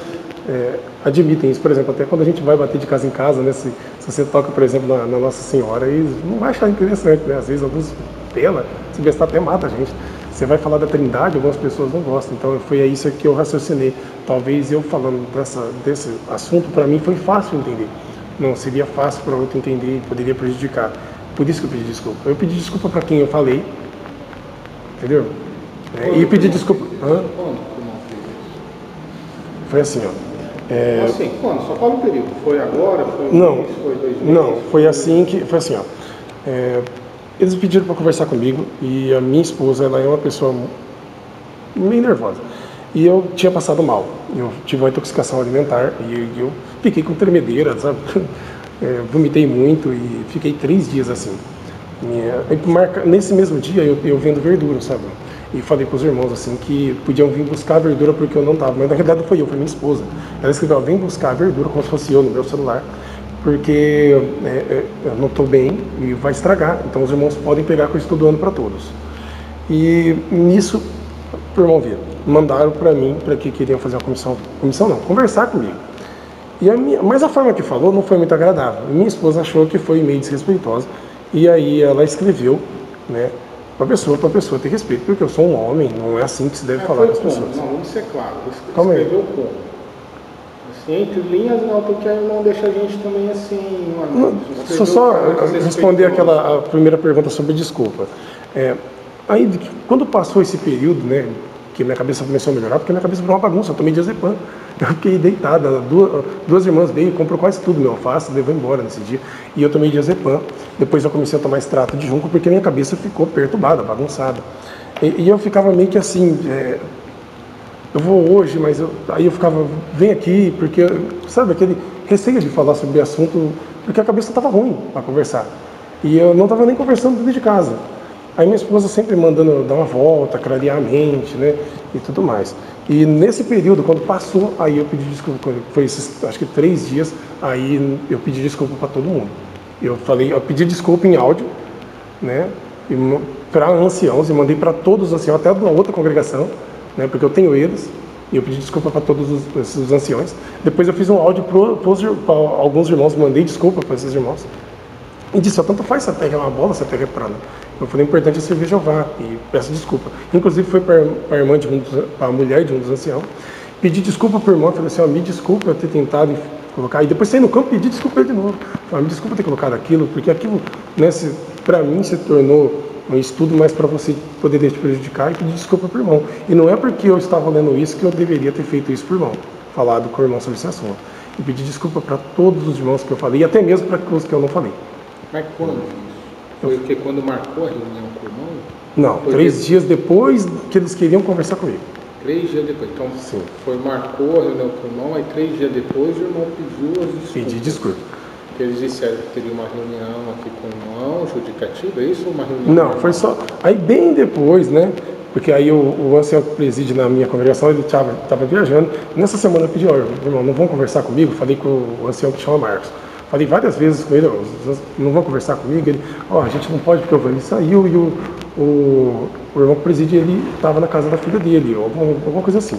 admitem isso. Por exemplo, até quando a gente vai bater de casa em casa, né, se você toca, por exemplo, na Nossa Senhora, e não vai achar interessante, né? Às vezes alguns pela, se bestar até mata a gente. Você vai falar da Trindade, algumas pessoas não gostam. Então foi isso que eu raciocinei. Talvez eu falando desse assunto, para mim foi fácil entender. Não seria fácil para outro entender e poderia prejudicar. Por isso que eu pedi desculpa. Eu pedi desculpa para quem eu falei, entendeu? E pedi desculpa. Foi assim, ó. Assim, quando? Só fala um período. Foi agora? Foi não, mês? Foi 2 meses? Não, foi assim que. Foi assim, ó. Eles pediram para conversar comigo e a minha esposa, ela é uma pessoa meio nervosa. E eu tinha passado mal. Eu tive uma intoxicação alimentar e eu fiquei com tremedeira, sabe? Vomitei muito e fiquei 3 dias assim. Nesse mesmo dia eu vendo verdura, sabe? E falei para os irmãos assim que podiam vir buscar a verdura porque eu não estava. Mas na realidade não foi eu, foi minha esposa. Ela escreveu: vem buscar a verdura, como se fosse eu no meu celular, porque eu não estou bem e vai estragar. Então os irmãos podem pegar que eu estou doando para todos. E nisso, o irmão via, mandaram para mim para que queriam fazer uma comissão não, conversar comigo. Mas a forma que falou não foi muito agradável. Minha esposa achou que foi meio desrespeitosa e aí ela escreveu, né, para a pessoa ter respeito, porque eu sou um homem, não é assim que se deve falar com as pessoas. Não, vamos ser claros. Calma aí. Escreveu como? Assim, entre linhas, não, porque aí não deixa a gente também assim... Só responder a primeira pergunta sobre desculpa. Aí, quando passou esse período, né, que minha cabeça começou a melhorar, porque minha cabeça virou uma bagunça, eu tomei diazepam. Eu fiquei deitada, duas irmãs veio, comprou quase tudo, meu alface, levou embora nesse dia. E eu tomei diazepam. Depois eu comecei a tomar extrato de junco, porque minha cabeça ficou perturbada, bagunçada. E eu ficava meio que assim, eu vou hoje, mas aí eu ficava, vem aqui, porque, sabe, aquele receio de falar sobre o assunto, porque a cabeça estava ruim para conversar. E eu não estava nem conversando dentro de casa. Aí minha esposa sempre mandando dar uma volta, clarear a mente, né? e tudo mais. E nesse período, quando passou, aí eu pedi desculpa, foi esses, acho que 3 dias, aí eu pedi desculpa para todo mundo. Eu pedi desculpa em áudio, né, para anciãos, e mandei para todos os anciãos, até de uma outra congregação, né, porque eu tenho eles, e eu pedi desculpa para todos esses anciões. Depois eu fiz um áudio para alguns irmãos, mandei desculpa para esses irmãos, e disse, tanto faz se a terra é uma bola, se a terra é plana. Eu falei, o importante é servir Jeová, e peço desculpa. Inclusive foi para a irmã para a mulher de um dos anciãos, pedi desculpa para o irmão, falei assim, me desculpa eu ter tentado colocar, e depois saí no campo e pedi desculpa ele de novo. Falei, me desculpa ter colocado aquilo, porque aquilo, né, para mim se tornou um estudo mais para você poder te prejudicar, e pedir desculpa para o irmão. E não é porque eu estava lendo isso que eu deveria ter feito isso para o irmão, falado com o irmão sobre esse assunto. E pedir desculpa para todos os irmãos que eu falei, e até mesmo para os que eu não falei. Mas quando? Foi porque quando marcou a reunião com o irmão? Não, 3 dias depois que eles queriam conversar comigo. 3 dias depois. Então, sim, marcou a reunião com o irmão, aí 3 dias depois o irmão pediu as desculpas. Pedi desculpa. Porque eles disseram que teria uma reunião aqui com o irmão, judicativa, é isso ou uma reunião? Não, foi só... Aí bem depois, né? Porque aí o ancião que preside na minha congregação, ele estava viajando. Nessa semana eu pedi, irmão, não vão conversar comigo? Falei com o ancião que chama Marcos. Falei várias vezes com ele, não vão conversar comigo. Ele, a gente não pode porque ele saiu e o irmão que preside, ele estava na casa da filha dele, alguma coisa assim.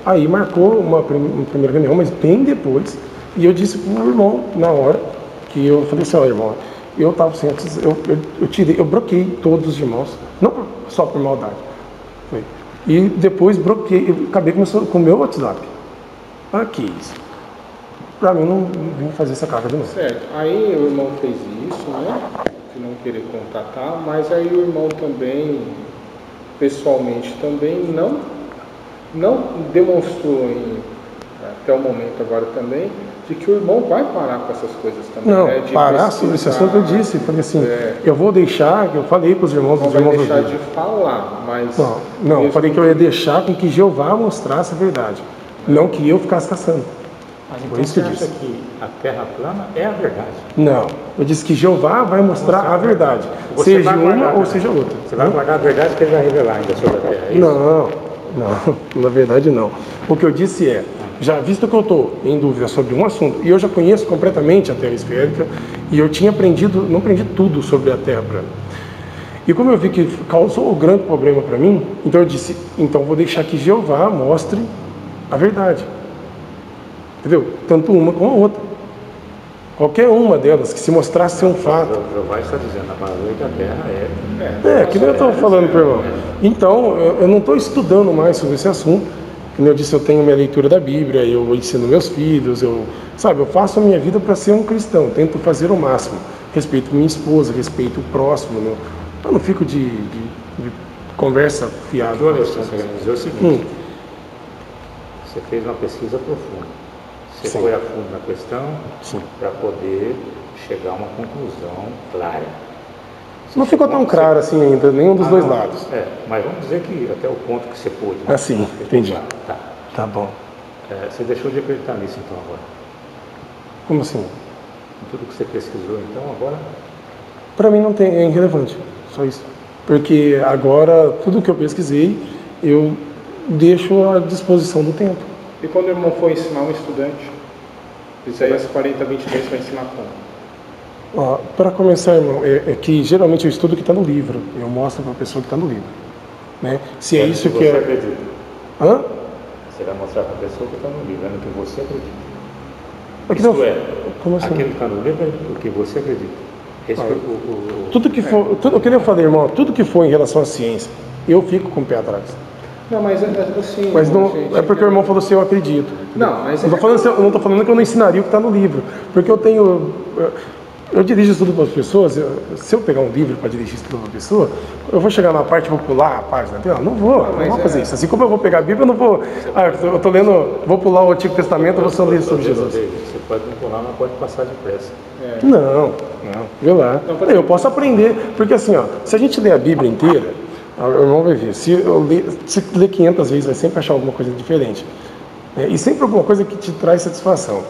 Aí marcou uma primeira reunião, mas bem depois, e eu disse para o irmão, na hora, que eu falei assim, irmão, eu estava assim, eu bloqueei todos os irmãos, não só por maldade. E depois bloqueei, eu acabei com o meu WhatsApp. Aqui, isso. Para mim não vim fazer essa carga de novo. Certo. Aí o irmão fez isso, né? De não querer contatar, mas aí o irmão também, pessoalmente também, não demonstrou até o momento agora também, de que o irmão vai parar com essas coisas também. Não, né? Parar sobre esse assunto eu disse, falei assim, eu vou deixar, eu falei para os irmãos... Não vai deixar de falar, mas... Não, eu falei que eu ia deixar com que Jeová mostrasse a verdade, não que eu ficasse caçando. Mas então você acha que a terra plana é a verdade? Não, eu disse que Jeová vai mostrar a verdade, seja uma ou seja outra. Você vai guardar a verdade que ele vai revelar ainda sobre a terra, é isso? Não, na verdade não. O que eu disse já visto que eu estou em dúvida sobre um assunto, e eu já conheço completamente a terra esférica, e eu tinha aprendido, não aprendi tudo sobre a terra plana. E como eu vi que causou um grande problema para mim, então eu disse, então vou deixar que Jeová mostre a verdade. Entendeu? Tanto uma como a outra. Qualquer uma delas que se mostrasse ser um fato. Jeová está dizendo, a valor da terra que nem eu estou falando para o irmão. Então, eu não estou estudando mais sobre esse assunto. Como eu disse, eu tenho minha leitura da Bíblia, eu ensino meus filhos, eu faço a minha vida para ser um cristão, tento fazer o máximo. Respeito minha esposa, respeito o próximo. Eu não fico de conversa fiada. Olha, você dizer o seguinte, você fez uma pesquisa profunda. Você foi a fundo na questão para poder chegar a uma conclusão clara. Não ficou tão claro assim ainda, nenhum dos dois lados. Mas vamos dizer que até o ponto que você pôde. Né? Assim, entendi. Tá bom. Você deixou de acreditar nisso então agora? Como assim? Em tudo que você pesquisou então agora? Para mim é irrelevante, só isso. Porque agora, tudo que eu pesquisei, eu deixo à disposição do tempo. E quando o irmão for ensinar um estudante, Isaías 40:23 vai ensinar como? Para começar, irmão, é que geralmente eu estudo o que está no livro. Eu mostro para a pessoa que está no livro. Né? Se é isso que você acredita. Hã? Você vai mostrar para a pessoa que está no livro, é no que você Como acredita. assim? Aquilo que está no livro é o que você acredita. Tudo que for, o que eu falei, irmão, tudo que for em relação à ciência, eu fico com o pé atrás. Não, mas assim... Mas não, é porque o irmão falou assim, eu acredito. Não, mas... Eu não estou falando que eu não ensinaria o que está no livro. Porque eu dirijo estudo para as pessoas, se eu pegar um livro para dirigir estudo para a pessoa, eu vou chegar na parte e vou pular a página dela? Não vou fazer isso. Assim como eu vou pegar a Bíblia, eu não vou... eu estou lendo, vou pular o Antigo Testamento, eu vou ler sobre Jesus. Você pode não pular, mas pode passar depressa. Não, vê lá. Eu posso aprender, porque assim, se a gente ler a Bíblia inteira, o irmão vai ver, se ler 500 vezes, vai sempre achar alguma coisa diferente. E sempre alguma coisa que te traz satisfação.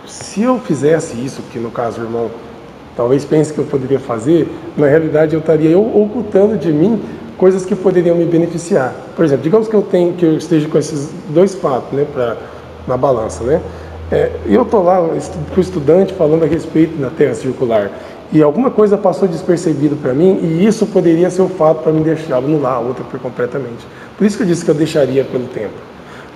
Se eu fizesse isso, que no caso o irmão talvez pense que eu poderia fazer, na realidade eu estaria ocultando de mim coisas que poderiam me beneficiar. Por exemplo, digamos que eu esteja com esses dois fatos, né, na balança, né? Eu estou lá com o estudante falando a respeito da Terra circular e alguma coisa passou despercebido para mim e isso poderia ser o fato para me deixar anular a outra por completamente. Por isso que eu disse que eu deixaria pelo tempo.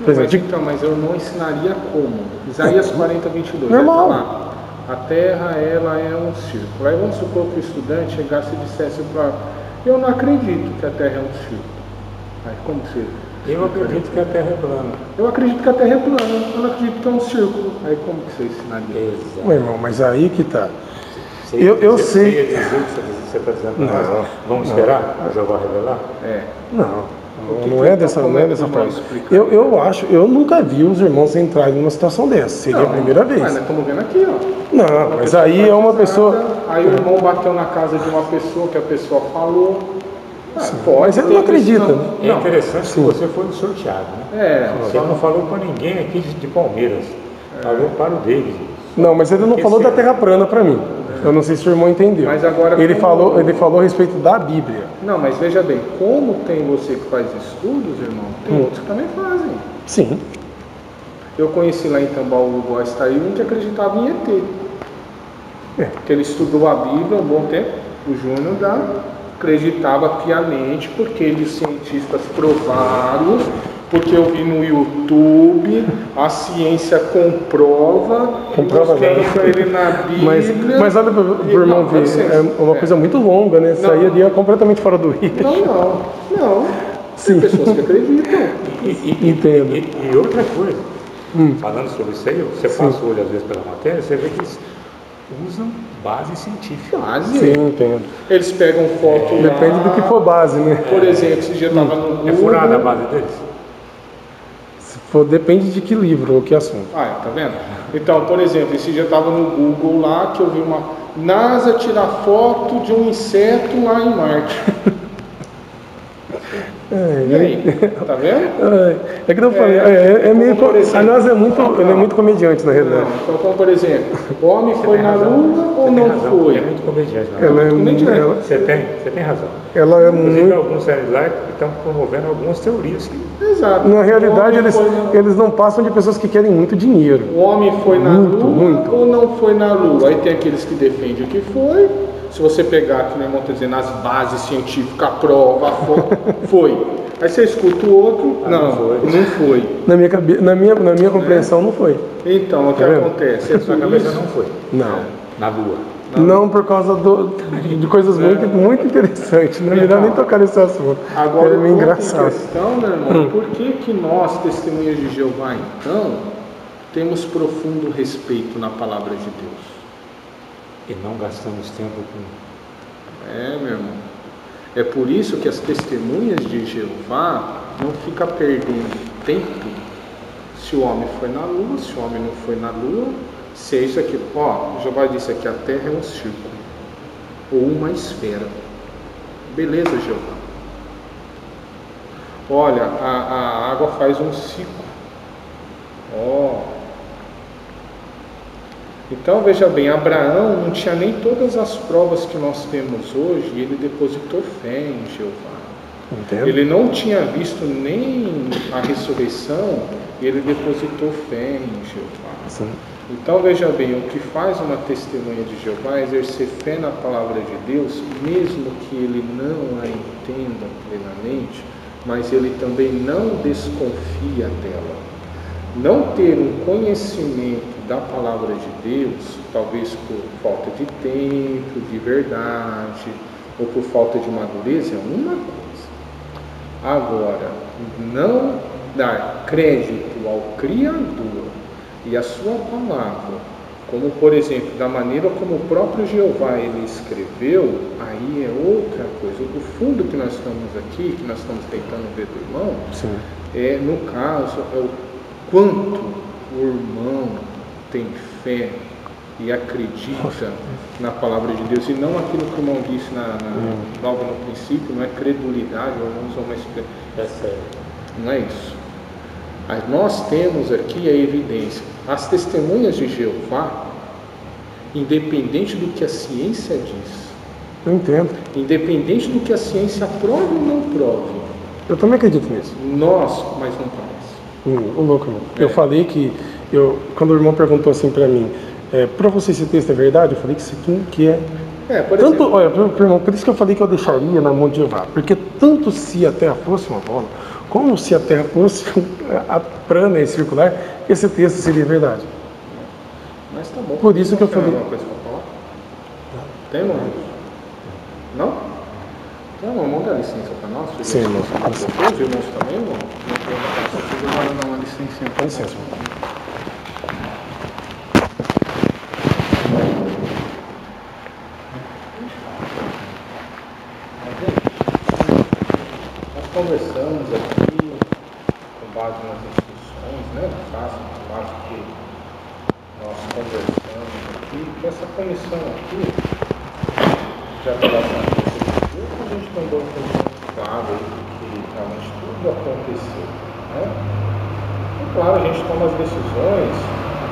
Por exemplo, mas eu não ensinaria como. Isaías 40:22. Normal. Lá, a Terra, ela é um círculo. Aí vamos supor que o estudante chegasse e dissesse para eu não acredito que a Terra é um círculo. Aí como você... Eu acredito que a Terra é plana. Eu acredito que a Terra é plana, eu não acredito que é um círculo. Aí como que você ensinaria? Meu irmão, mas aí que tá. Você sei. Ia dizer o que você está dizendo para nós? Vamos esperar? Mas eu vou revelar? Não é dessa forma. Eu nunca vi os irmãos entrarem numa situação dessa. Seria a primeira vez. Mas nós estamos vendo aqui, ó. Não, mas aí é uma pessoa. Aí o irmão bateu na casa de uma pessoa que a pessoa falou. Mas ele não acredita. É interessante que você foi sorteado, né? Você não falou para ninguém aqui de Palmeiras. Falou para o David. Não, mas ele não falou da Terra plana para mim. Eu não sei se o irmão entendeu. Mas agora, ele falou a respeito da Bíblia. Não, mas veja bem, como tem você que faz estudos, irmão, tem outros que também fazem. Sim. Eu conheci lá em Tambaú, um que acreditava em ET. Que ele estudou a Bíblia um bom tempo. O Júnior acreditava piamente, porque os cientistas provaram, porque eu vi no YouTube, a ciência comprova ele na Bíblia. Mas olha para o irmão ver, é uma coisa muito longa, né? Sairia completamente fora do rio. Não. Sim. Tem pessoas que acreditam. Entendo. E outra coisa, falando sobre isso aí, você passa o olho às vezes pela matéria, você vê que eles usam base científica. Sim, entendo. Eles pegam foto lá. Depende do que for base, né? Por exemplo, esse dia estava no Google. É furada a base deles? Depende de que livro ou que assunto. Tá vendo? Então, por exemplo, esse dia estava no Google lá que eu vi uma NASA tirar foto de um inseto lá em Marte. E aí? Tá vendo? É que eu falei, meio. A NASA é muito comediante, na realidade. Então, como por exemplo, o homem foi na Lua ou não foi? É muito comediante. Você tem razão. Ela é Inclusive, muito. alguns séries lá que estão promovendo algumas teorias. Exato. Na realidade, eles não passam de pessoas que querem muito dinheiro. O homem foi na Lua ou não foi na Lua? Aí tem aqueles que defendem que foi. Se você pegar aqui, meu irmão está dizendo, as bases científicas, a prova, foi. Aí você escuta o outro, não foi. Na minha compreensão, não foi. Então, o que acontece? Na sua cabeça não foi? Não. Na Lua? Não, por causa de coisas muito interessantes. Não é melhor nem tocar nesse assunto. Agora, é meio engraçado. A questão, meu irmão, por que nós, testemunhas de Jeová, então, temos profundo respeito na palavra de Deus? E não gastamos tempo com... meu irmão. É por isso que as testemunhas de Jeová não ficam perdendo tempo se o homem foi na Lua, se o homem não foi na Lua, se é isso aqui. Jeová disse que a Terra é um círculo ou uma esfera. Beleza, Jeová. Olha, a água faz um ciclo. Então, veja bem, Abraão não tinha nem todas as provas que nós temos hoje e ele depositou fé em Jeová. Entendo. Ele não tinha visto nem a ressurreição e ele depositou fé em Jeová. Sim. Então, veja bem, o que faz uma testemunha de Jeová é exercer fé na palavra de Deus, mesmo que ele não a entenda plenamente, mas ele também não desconfia dela. Não ter um conhecimento da palavra de Deus, talvez por falta de tempo, de verdade, ou por falta de madureza, é uma coisa. Agora, não dar crédito ao Criador e à sua palavra, como por exemplo, da maneira como o próprio Jeová ele escreveu, aí é outra coisa. O fundo que nós estamos aqui, que nós estamos tentando ver do irmão, no caso, é o quanto o irmão tem fé e acredita na palavra de Deus, e não aquilo que o irmão disse logo no princípio, não é credulidade, o irmão usou uma expressão. Não é isso. Mas nós temos aqui a evidência. As testemunhas de Jeová, independente do que a ciência diz, Eu entendo. Independente do que a ciência prove ou não prove. Eu também acredito nisso. Nós, mas não parece. O louco, irmão. Eu falei que, quando o irmão perguntou assim pra mim, para você esse texto é verdade? Eu falei que isso aqui é... por tanto, exemplo, olha, por isso que eu falei que eu deixaria na mão de Jeová. Porque tanto se a Terra fosse uma bola, como se a Terra fosse plana e circular, esse texto seria verdade. Mas tá bom. Por isso que eu falei... Tem alguma coisa pra falar? Tem, irmão? Não? Então, irmão, dá licença para nós? Sim, irmão. Os irmãos também, irmão? Não dar uma licença. Com licença, irmão. Nós conversamos aqui com base nas instruções, né? Com base que nós conversamos aqui, que essa comissão aqui já está bastante. A gente mandou um pouco claro aí que realmente tudo aconteceu, né? E claro, a gente toma as decisões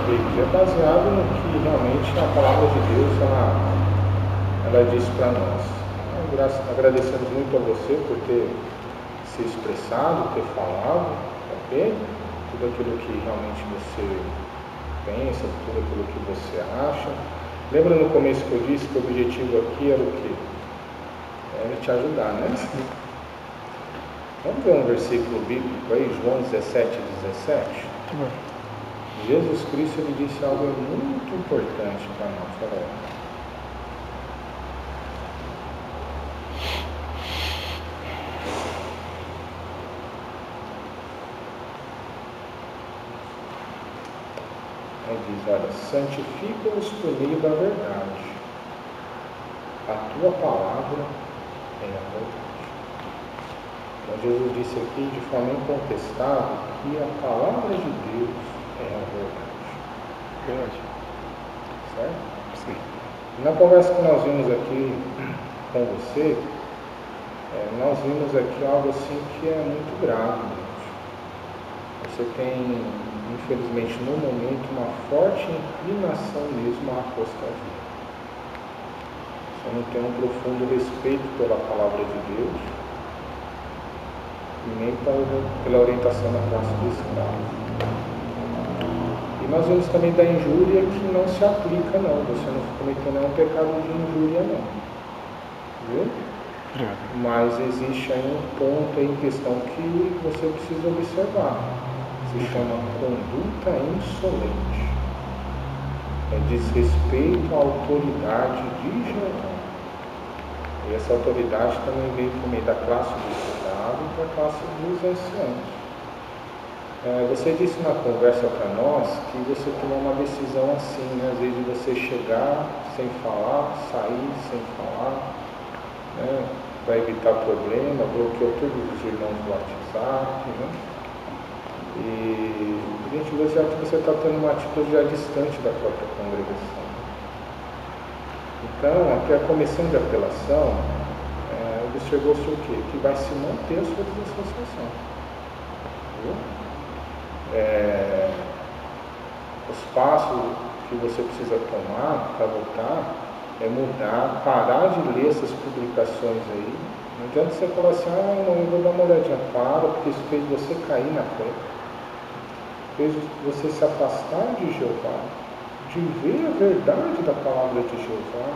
é baseado no que realmente a palavra de Deus ela diz para nós. Agradecemos muito a você por ter se expressado, ter falado, ok? Tudo aquilo que realmente você pensa, tudo aquilo que você acha. Lembra no começo que eu disse que o objetivo aqui era o quê? Era te ajudar, né? Vamos ver um versículo bíblico aí, João 17, 17. Jesus Cristo ele disse algo muito importante para nós. Olha aí. Ele diz, olha, santifica-os por meio da verdade. A tua palavra é a verdade. Então Jesus disse aqui de forma incontestável que a palavra de Deus é a verdade. Certo? Sim. Na conversa que nós vimos aqui com você, nós vimos aqui algo assim que é muito grave. Você tem, infelizmente, no momento, uma forte inclinação mesmo à apostasia. Você não tem um profundo respeito pela palavra de Deus e nem pela orientação da classe de escravos. E nós vemos também da injúria que não se aplica, não. Você não cometeu nenhum pecado de injúria, não. Viu? Mas existe aí um ponto em questão que você precisa observar. Se chama conduta insolente. É desrespeito à autoridade de Jeová. E essa autoridade também veio por meio da classe do escravo e da classe dos anciãos. Você disse na conversa para nós que você tomou uma decisão assim, né? Às vezes de você chegar sem falar, sair sem falar, né? Para evitar problema, bloqueou todos os irmãos do WhatsApp, né? E a gente vê que você está tendo uma atitude já distante da própria congregação. Então, aqui a comissão de apelação observou-se o quê? Que vai se manter a sua desassociação. Viu? Os passos que você precisa tomar para voltar é mudar, parar de ler essas publicações aí. Não adianta você falar assim, não, eu vou dar uma olhadinha, porque isso fez você cair na fé. Fez você se afastar de Jeová, de ver a verdade da palavra de Jeová.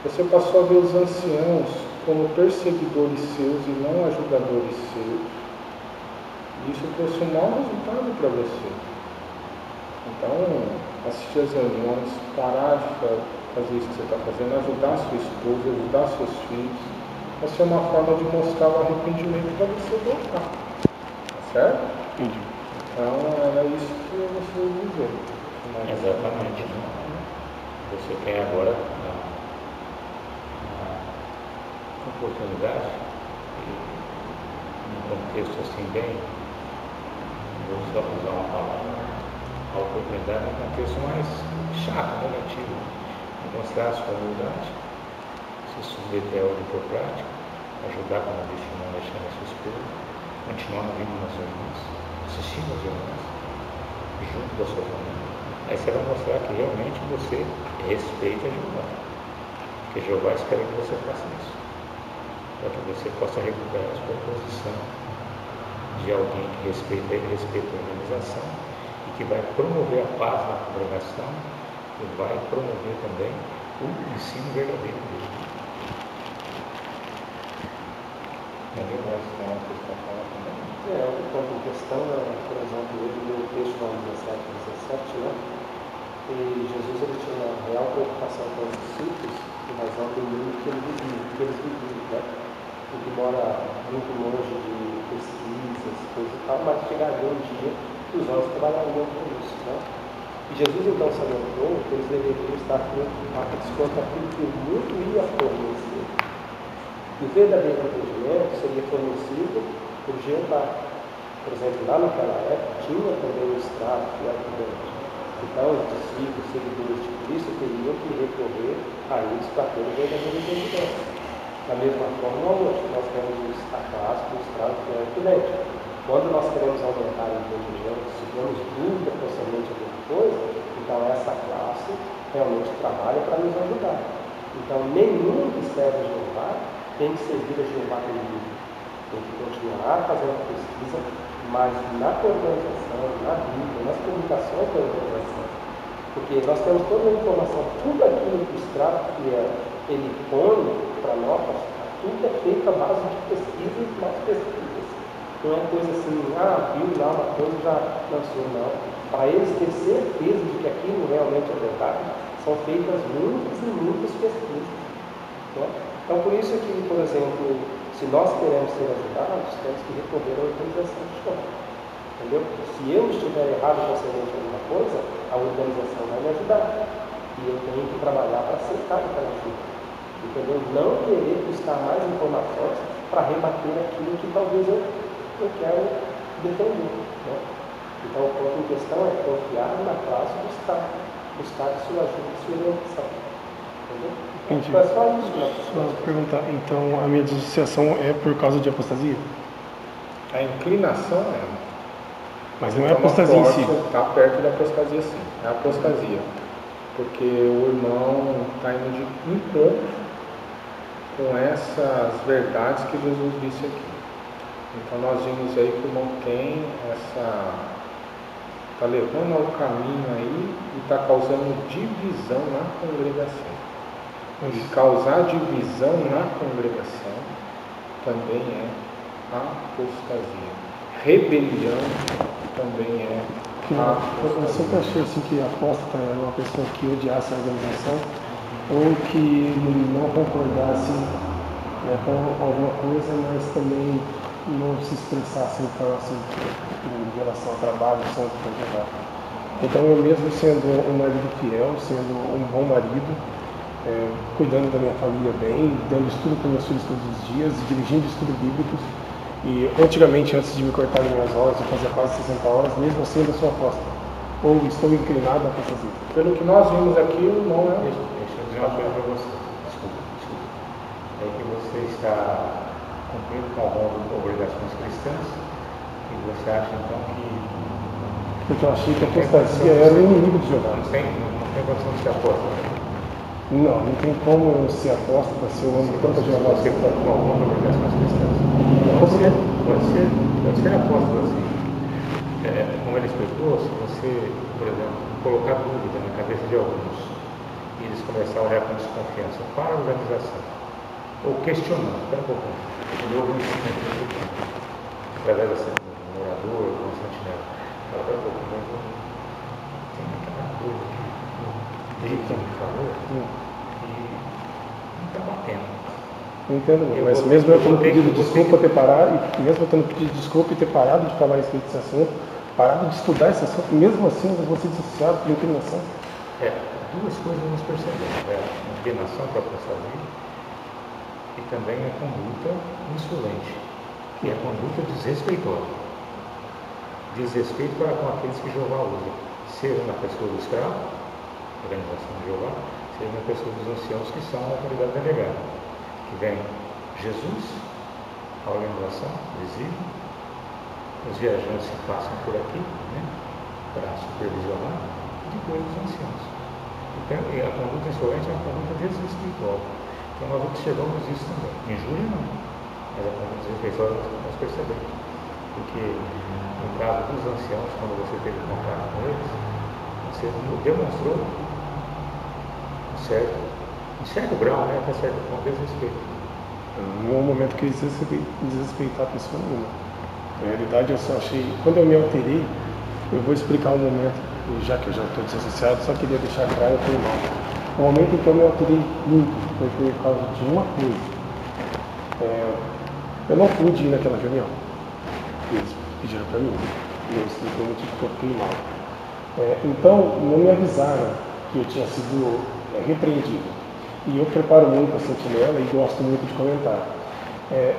Você passou a ver os anciãos como perseguidores seus e não ajudadores seus. Isso trouxe um mau resultado para você. Então, assistir as reuniões, parar de fazer isso que você está fazendo, ajudar sua esposa, ajudar seus filhos, vai ser uma forma de mostrar o arrependimento para você voltar. Tá certo? Entendi. Então, era isso que eu gostaria de dizer. Exatamente. Você tem agora a oportunidade, num contexto assim bem, vou só usar uma palavra, a oportunidade num contexto mais chato, negativo, de mostrar a sua humildade, se submeter a ordem por prática, ajudar como eu disse, não deixando a sua esposa, continuar vindo nas reuniões, assistindo as reuniões, junto da sua família. Aí você vai mostrar que realmente você respeita Jeová. Porque Jeová espera que você faça isso, para que você possa recuperar a sua posição de alguém que respeita ele, respeita a organização e que vai promover a paz na congregação e vai promover também o ensino verdadeiro dele. Alguém mais tem uma coisa para falar também? Outro ponto em questão é, por exemplo, ele no texto João 17, né? E Jesus ele tinha uma real preocupação com os discípulos em razão do mundo que eles viviam, né? Embora muito longe de pesquisas, coisas e tal, mas chegaria um dia que os homens trabalhariam com isso, né? E Jesus então salientou que eles deveriam estar preocupados quanto àquilo que o mundo ia fornecer. E o verdadeiro entendimento seria fornecido por Jeová. Por exemplo, lá naquela época tinha também o estrado que era grande. Então, os discípulos, seguidores de Cristo, teriam que recorrer a eles para ter o verdadeiro entendimento. Da mesma forma, hoje, nós temos a classe do estrado que é epiléptico. Quando nós queremos aumentar o entendimento, se temos dúvida concernente a alguma coisa, então essa classe realmente trabalha para nos ajudar. Então, nenhum que serve a Jeová tem que servir a Jeová livre. Tem que continuar fazendo a pesquisa, mas na organização, na Bíblia, nas publicações da organização. Porque nós temos toda a informação, tudo aquilo que o extrato que ele põe para nós, tudo é feito à base de pesquisas e mais pesquisas. Não é coisa assim, viu lá uma coisa já lançou, não. Para eles ter certeza de que aquilo realmente é verdade, são feitas muitas e muitas pesquisas. Né? Então, por isso que, por exemplo, se nós queremos ser ajudados, temos que recorrer à organização de chão. Entendeu? Se eu estiver errado concernente a alguma coisa, a organização vai me ajudar. E eu tenho que trabalhar para aceitar aquela ajuda. Entendeu? Não querer buscar mais informações para rebater aquilo que talvez eu quero defender. Né? Então, o ponto em questão é confiar na classe do Estado, buscar sua ajuda e sua orientação. Entendeu? Entendi. Mas só isso, né? Só perguntar, então a minha dissociação é por causa de apostasia? A inclinação é. Mas não é apostasia em si. Está perto da apostasia, sim. É apostasia. Porque o irmão está indo de encontro com essas verdades que Jesus disse aqui. Então nós vimos aí que o irmão tem está levando ao caminho aí e está causando divisão na congregação. E causar divisão na congregação também é apostasia. Rebelião também é apostasia. Eu sempre achei assim que apóstata era uma pessoa que odiasse a organização ou que não concordasse, né, com alguma coisa, mas também não se expressasse então, assim, em relação ao trabalho, santo para jogar. Então eu mesmo sendo um marido fiel, sendo um bom marido, cuidando da minha família bem, dando estudo para meus filhos todos os dias, dirigindo estudos bíblicos. E antigamente, antes de me cortar minhas horas, eu fazia quase 60 horas, mesmo assim eu sou apóstolo. Ou estou inclinado a apostasia. Pelo que nós vimos aqui, o irmão é. Deixa eu dizer uma coisa para você. Desculpa. É que você está cumprindo com algumas obrigações cristãs e você acha então que. Porque eu achei que a apostasia era o inimigo de Jeová. Não tem condição de ser apóstolo. Não tem como ser apóstolo se eu amo tanto a Jeová. Você cumpre com algumas obrigações cristãs. Pode ser apóstolo assim. Como ele explicou, se você, por exemplo, colocar dúvida na cabeça de alguns e eles começarem a olhar com desconfiança para a organização, ou questionando, espera um pouquinho, ele ouve um ensino através do morador, do sentinela, fala, espera um pouquinho, mas tem aquela coisa que David falou e não está batendo. Não entendo, mas mesmo eu tendo pedido desculpa ter parado, e mesmo eu tendo pedido desculpa e ter parado de falar a respeito desse assunto, parado de estudar esse assunto, mesmo assim eu vou ser dissociado por inclinação. Duas coisas nós percebemos, a inclinação para a apostasia e também a conduta insolente, que é a conduta desrespeitosa. Desrespeito para com aqueles que Jeová usa, seja na pessoa do escravo, organização de Jeová, seja na pessoa dos anciãos que são a autoridade delegada. Vem Jesus, a organização visível, os viajantes que passam por aqui, né, para supervisionar, e depois os anciãos. E a conduta insolente é uma conduta desespiritual. Então nós observamos isso também. Injúria não, mas a conduta desespiritual nós percebemos. Porque no caso dos anciãos, quando você teve contato com eles, você demonstrou em certo grau, né, até certo ponto, desrespeito. Não é um momento que eles desrespeitar a pessoa nenhuma. Na realidade, eu só achei, quando eu me alterei, eu vou explicar um momento, já que eu já estou desassociado, só queria deixar claro que não. O momento em que eu me alterei muito foi por causa de uma coisa. Eu não pude ir naquela reunião. Eles pediram para mim. E eu expliquei o motivo que eu fiquei mal. Então, não me avisaram que eu tinha sido repreendido. E eu preparo muito a sentinela e gosto muito de comentar.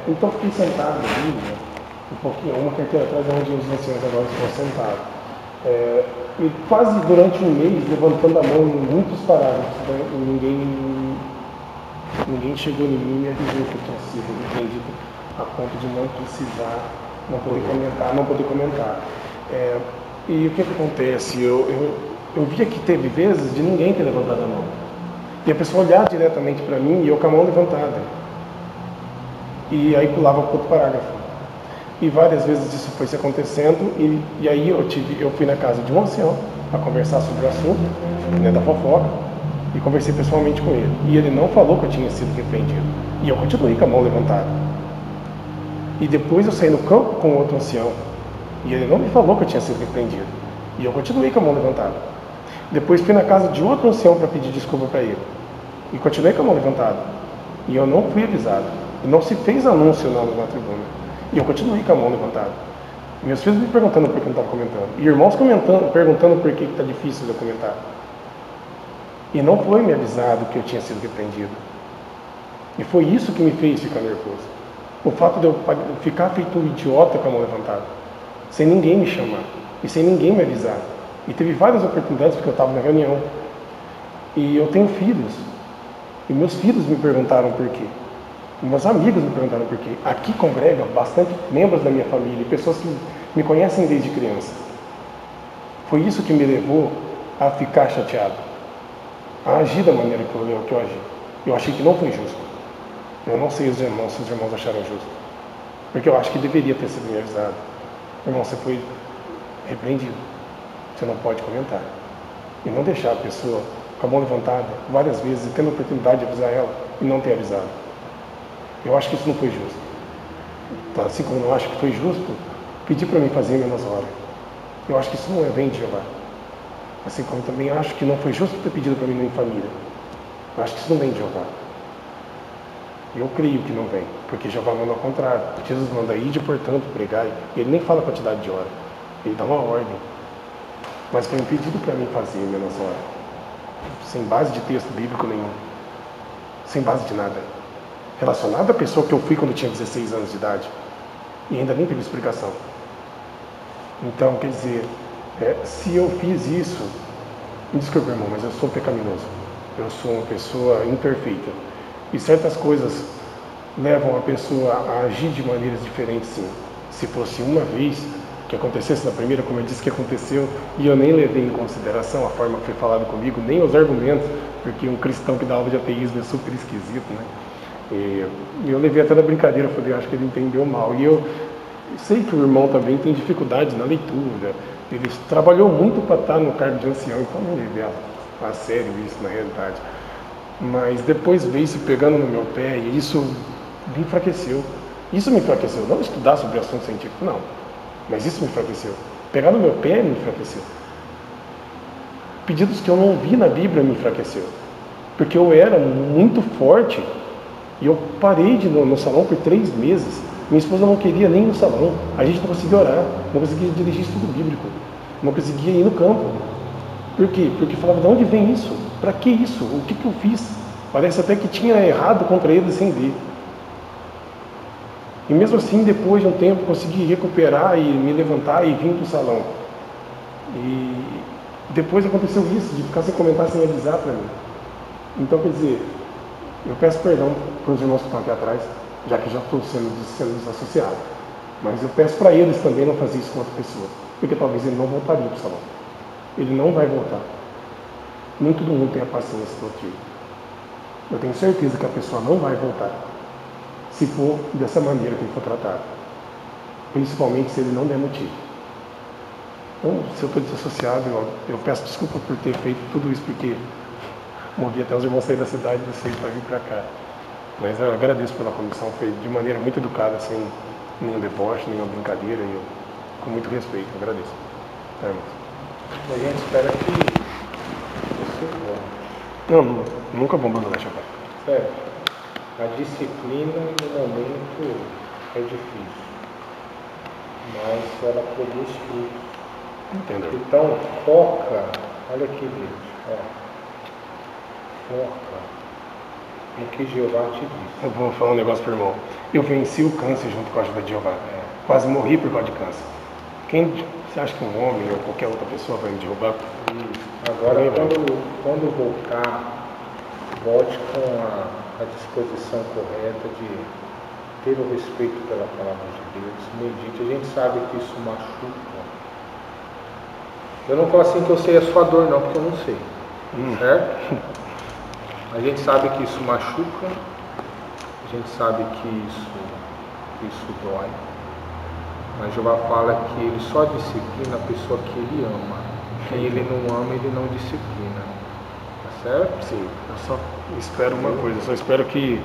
Então, fiquei sentado ali, né, um pouquinho, uma carteira atrás, onde os anciãos agora estão sentados. E quase durante um mês, levantando a mão em muitos parágrafos, né, ninguém chegou em mim e me avisou que eu tinha sido repreendido a ponto de não precisar, não poder comentar. E o que acontece? Eu via que teve vezes de ninguém ter levantado a mão. E a pessoa olhar diretamente para mim e eu com a mão levantada. E aí pulava para outro parágrafo. E várias vezes isso foi se acontecendo. E aí eu fui na casa de um ancião para conversar sobre o assunto, né, da fofoca. E conversei pessoalmente com ele. E ele não falou que eu tinha sido repreendido. E eu continuei com a mão levantada. E depois eu saí no campo com outro ancião. E ele não me falou que eu tinha sido repreendido. E eu continuei com a mão levantada. Depois fui na casa de outro ancião para pedir desculpa para ele. E continuei com a mão levantada. E eu não fui avisado. E não se fez anúncio na tribuna. E eu continuei com a mão levantada. Meus filhos me perguntando por que eu não estava comentando. E irmãos perguntando por que está difícil de eu comentar. E não foi me avisado que eu tinha sido repreendido. E foi isso que me fez ficar nervoso. O fato de eu ficar feito um idiota com a mão levantada. Sem ninguém me chamar. E sem ninguém me avisar. E teve várias oportunidades porque eu estava na reunião. E eu tenho filhos. E meus filhos me perguntaram por quê. E meus amigos me perguntaram por quê. Aqui congrega bastante membros da minha família e pessoas que me conhecem desde criança. Foi isso que me levou a ficar chateado. A agir da maneira que eu agi. Eu achei que não foi justo. Eu não sei se os irmãos acharam justo. Porque eu acho que deveria ter sido me avisado. Irmão, você foi repreendido. Você não pode comentar. E não deixar a pessoa com a mão levantada várias vezes, tendo a oportunidade de avisar ela e não ter avisado. Eu acho que isso não foi justo. Assim como eu acho que foi justo pedir para mim fazer menos hora. Eu acho que isso não é bem de Jeová. Assim como também acho que não foi justo ter pedido para mim em família. Eu acho que isso não vem de Jeová. Eu creio que não vem, porque Jeová manda ao contrário. Jesus manda ir, portanto, pregar. Ele nem fala a quantidade de hora. Ele dá uma ordem. Mas foi um pedido para mim fazer menos hora. Sem base de texto bíblico nenhum. Sem base de nada. Relacionado à pessoa que eu fui quando eu tinha 16 anos de idade. E ainda nem teve explicação. Então, quer dizer, se eu fiz isso, me desculpe, irmão, mas eu sou pecaminoso. Eu sou uma pessoa imperfeita. E certas coisas levam a pessoa a agir de maneiras diferentes, sim. Se fosse uma vez que acontecesse na primeira, como eu disse que aconteceu, e eu nem levei em consideração a forma que foi falado comigo, nem os argumentos, porque um cristão que dá aula de ateísmo é super esquisito, né? E eu levei até na brincadeira, falei, acho que ele entendeu mal. E eu sei que o irmão também tem dificuldades na leitura, ele trabalhou muito para estar no cargo de ancião, então não levei a sério isso na realidade. Mas depois veio se pegando no meu pé e isso me enfraqueceu. Isso me enfraqueceu, não estudar sobre assunto científico, não. Mas isso me enfraqueceu. Pegar no meu pé me enfraqueceu. Pedidos que eu não vi na Bíblia me enfraqueceu. Porque eu era muito forte e eu parei de ir no salão por 3 meses. Minha esposa não queria nem ir no salão. A gente não conseguia orar, não conseguia dirigir estudo bíblico, não conseguia ir no campo. Por quê? Porque falava, de onde vem isso? Para que isso? O que eu fiz? Parece até que tinha errado contra ele sem ver. E mesmo assim, depois de um tempo, consegui recuperar e me levantar e vir para o salão. E depois aconteceu isso, de ficar sem comentar, sem avisar para mim. Então, quer dizer, eu peço perdão para os irmãos que estão aqui atrás, já que já estou sendo desassociado. Mas eu peço para eles também não fazer isso com outra pessoa, porque talvez ele não voltaria para o salão. Ele não vai voltar. Nem todo mundo tem a paciência que eu tive. Eu tenho certeza que a pessoa não vai voltar se for dessa maneira que ele for tratado. Principalmente se ele não der motivo. Então, se eu estou desassociado, eu peço desculpa por ter feito tudo isso, porque movi até os irmãos sair da cidade de vocês para vir para cá. Mas eu agradeço pela comissão, foi de maneira muito educada, sem nenhum deboche, nenhuma brincadeira, e eu, com muito respeito, eu agradeço. Tá, irmãos? A gente espera que você volte. Não, nunca vou abandonar, Chapéu. Certo. A disciplina no momento é difícil, mas ela produz frutos. Entendeu? Então foca, olha aqui, gente, foca no que Jeová te disse. Eu vou falar um negócio pro irmão. Eu venci o câncer junto com a ajuda de Jeová. Quase morri por causa de câncer. Você acha que um homem ou qualquer outra pessoa vai me derrubar? Agora, quando voltar, volte com a disposição correta de ter o respeito pela palavra de Deus, medite. A gente sabe que isso machuca. Eu não falo assim que eu sei a sua dor, não, porque eu não sei. Certo? A gente sabe que isso machuca, a gente sabe que isso dói. Mas Jeová fala que ele só disciplina a pessoa que ele ama. Quem ele não ama, ele não disciplina. Tá certo? Sim, eu só espero uma coisa, eu só espero que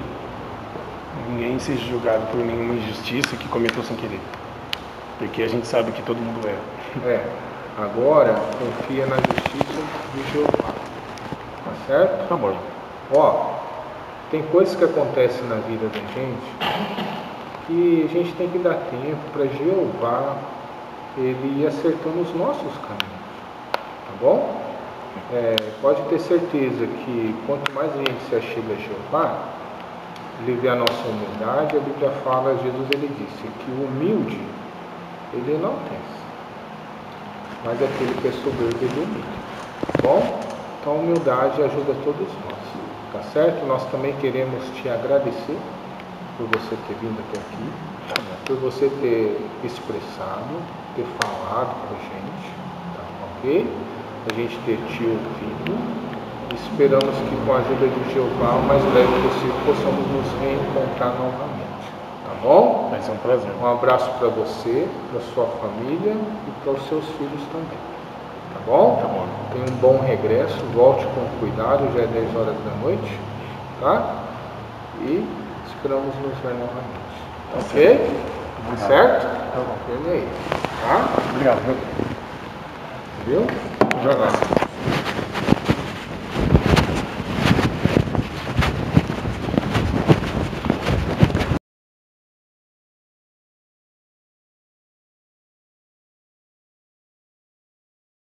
ninguém seja julgado por nenhuma injustiça que cometeu sem querer. Porque a gente sabe que todo mundo erra. Agora confia na justiça de Jeová. Tá certo? Tá bom. Tem coisas que acontecem na vida da gente que a gente tem que dar tempo para Jeová ele ir acertando os nossos caminhos. Tá bom? Pode ter certeza que quanto mais a gente se achega a Jeová, ele vê a nossa humildade. A Bíblia fala, Jesus ele disse que o humilde ele não tem, mas aquele que é soberbo ele humilha. Tá bom? Então a humildade ajuda todos nós. Tá certo? Nós também queremos te agradecer por você ter vindo até aqui, por você ter expressado, ter falado com a gente, tá ok? A gente ter te ouvido. Esperamos que com a ajuda de Jeová, o mais breve possível, possamos nos reencontrar novamente. Tá bom? Vai ser um prazer. Um abraço para você, para sua família e para os seus filhos também. Tá bom? Tá bom. Tenha um bom regresso, volte com cuidado, já é 10 horas da noite, tá? E esperamos nos ver novamente. Tá ok? Obrigado. Certo? Tá bom. Firme aí. Tá? Obrigado. Viu? Jogar.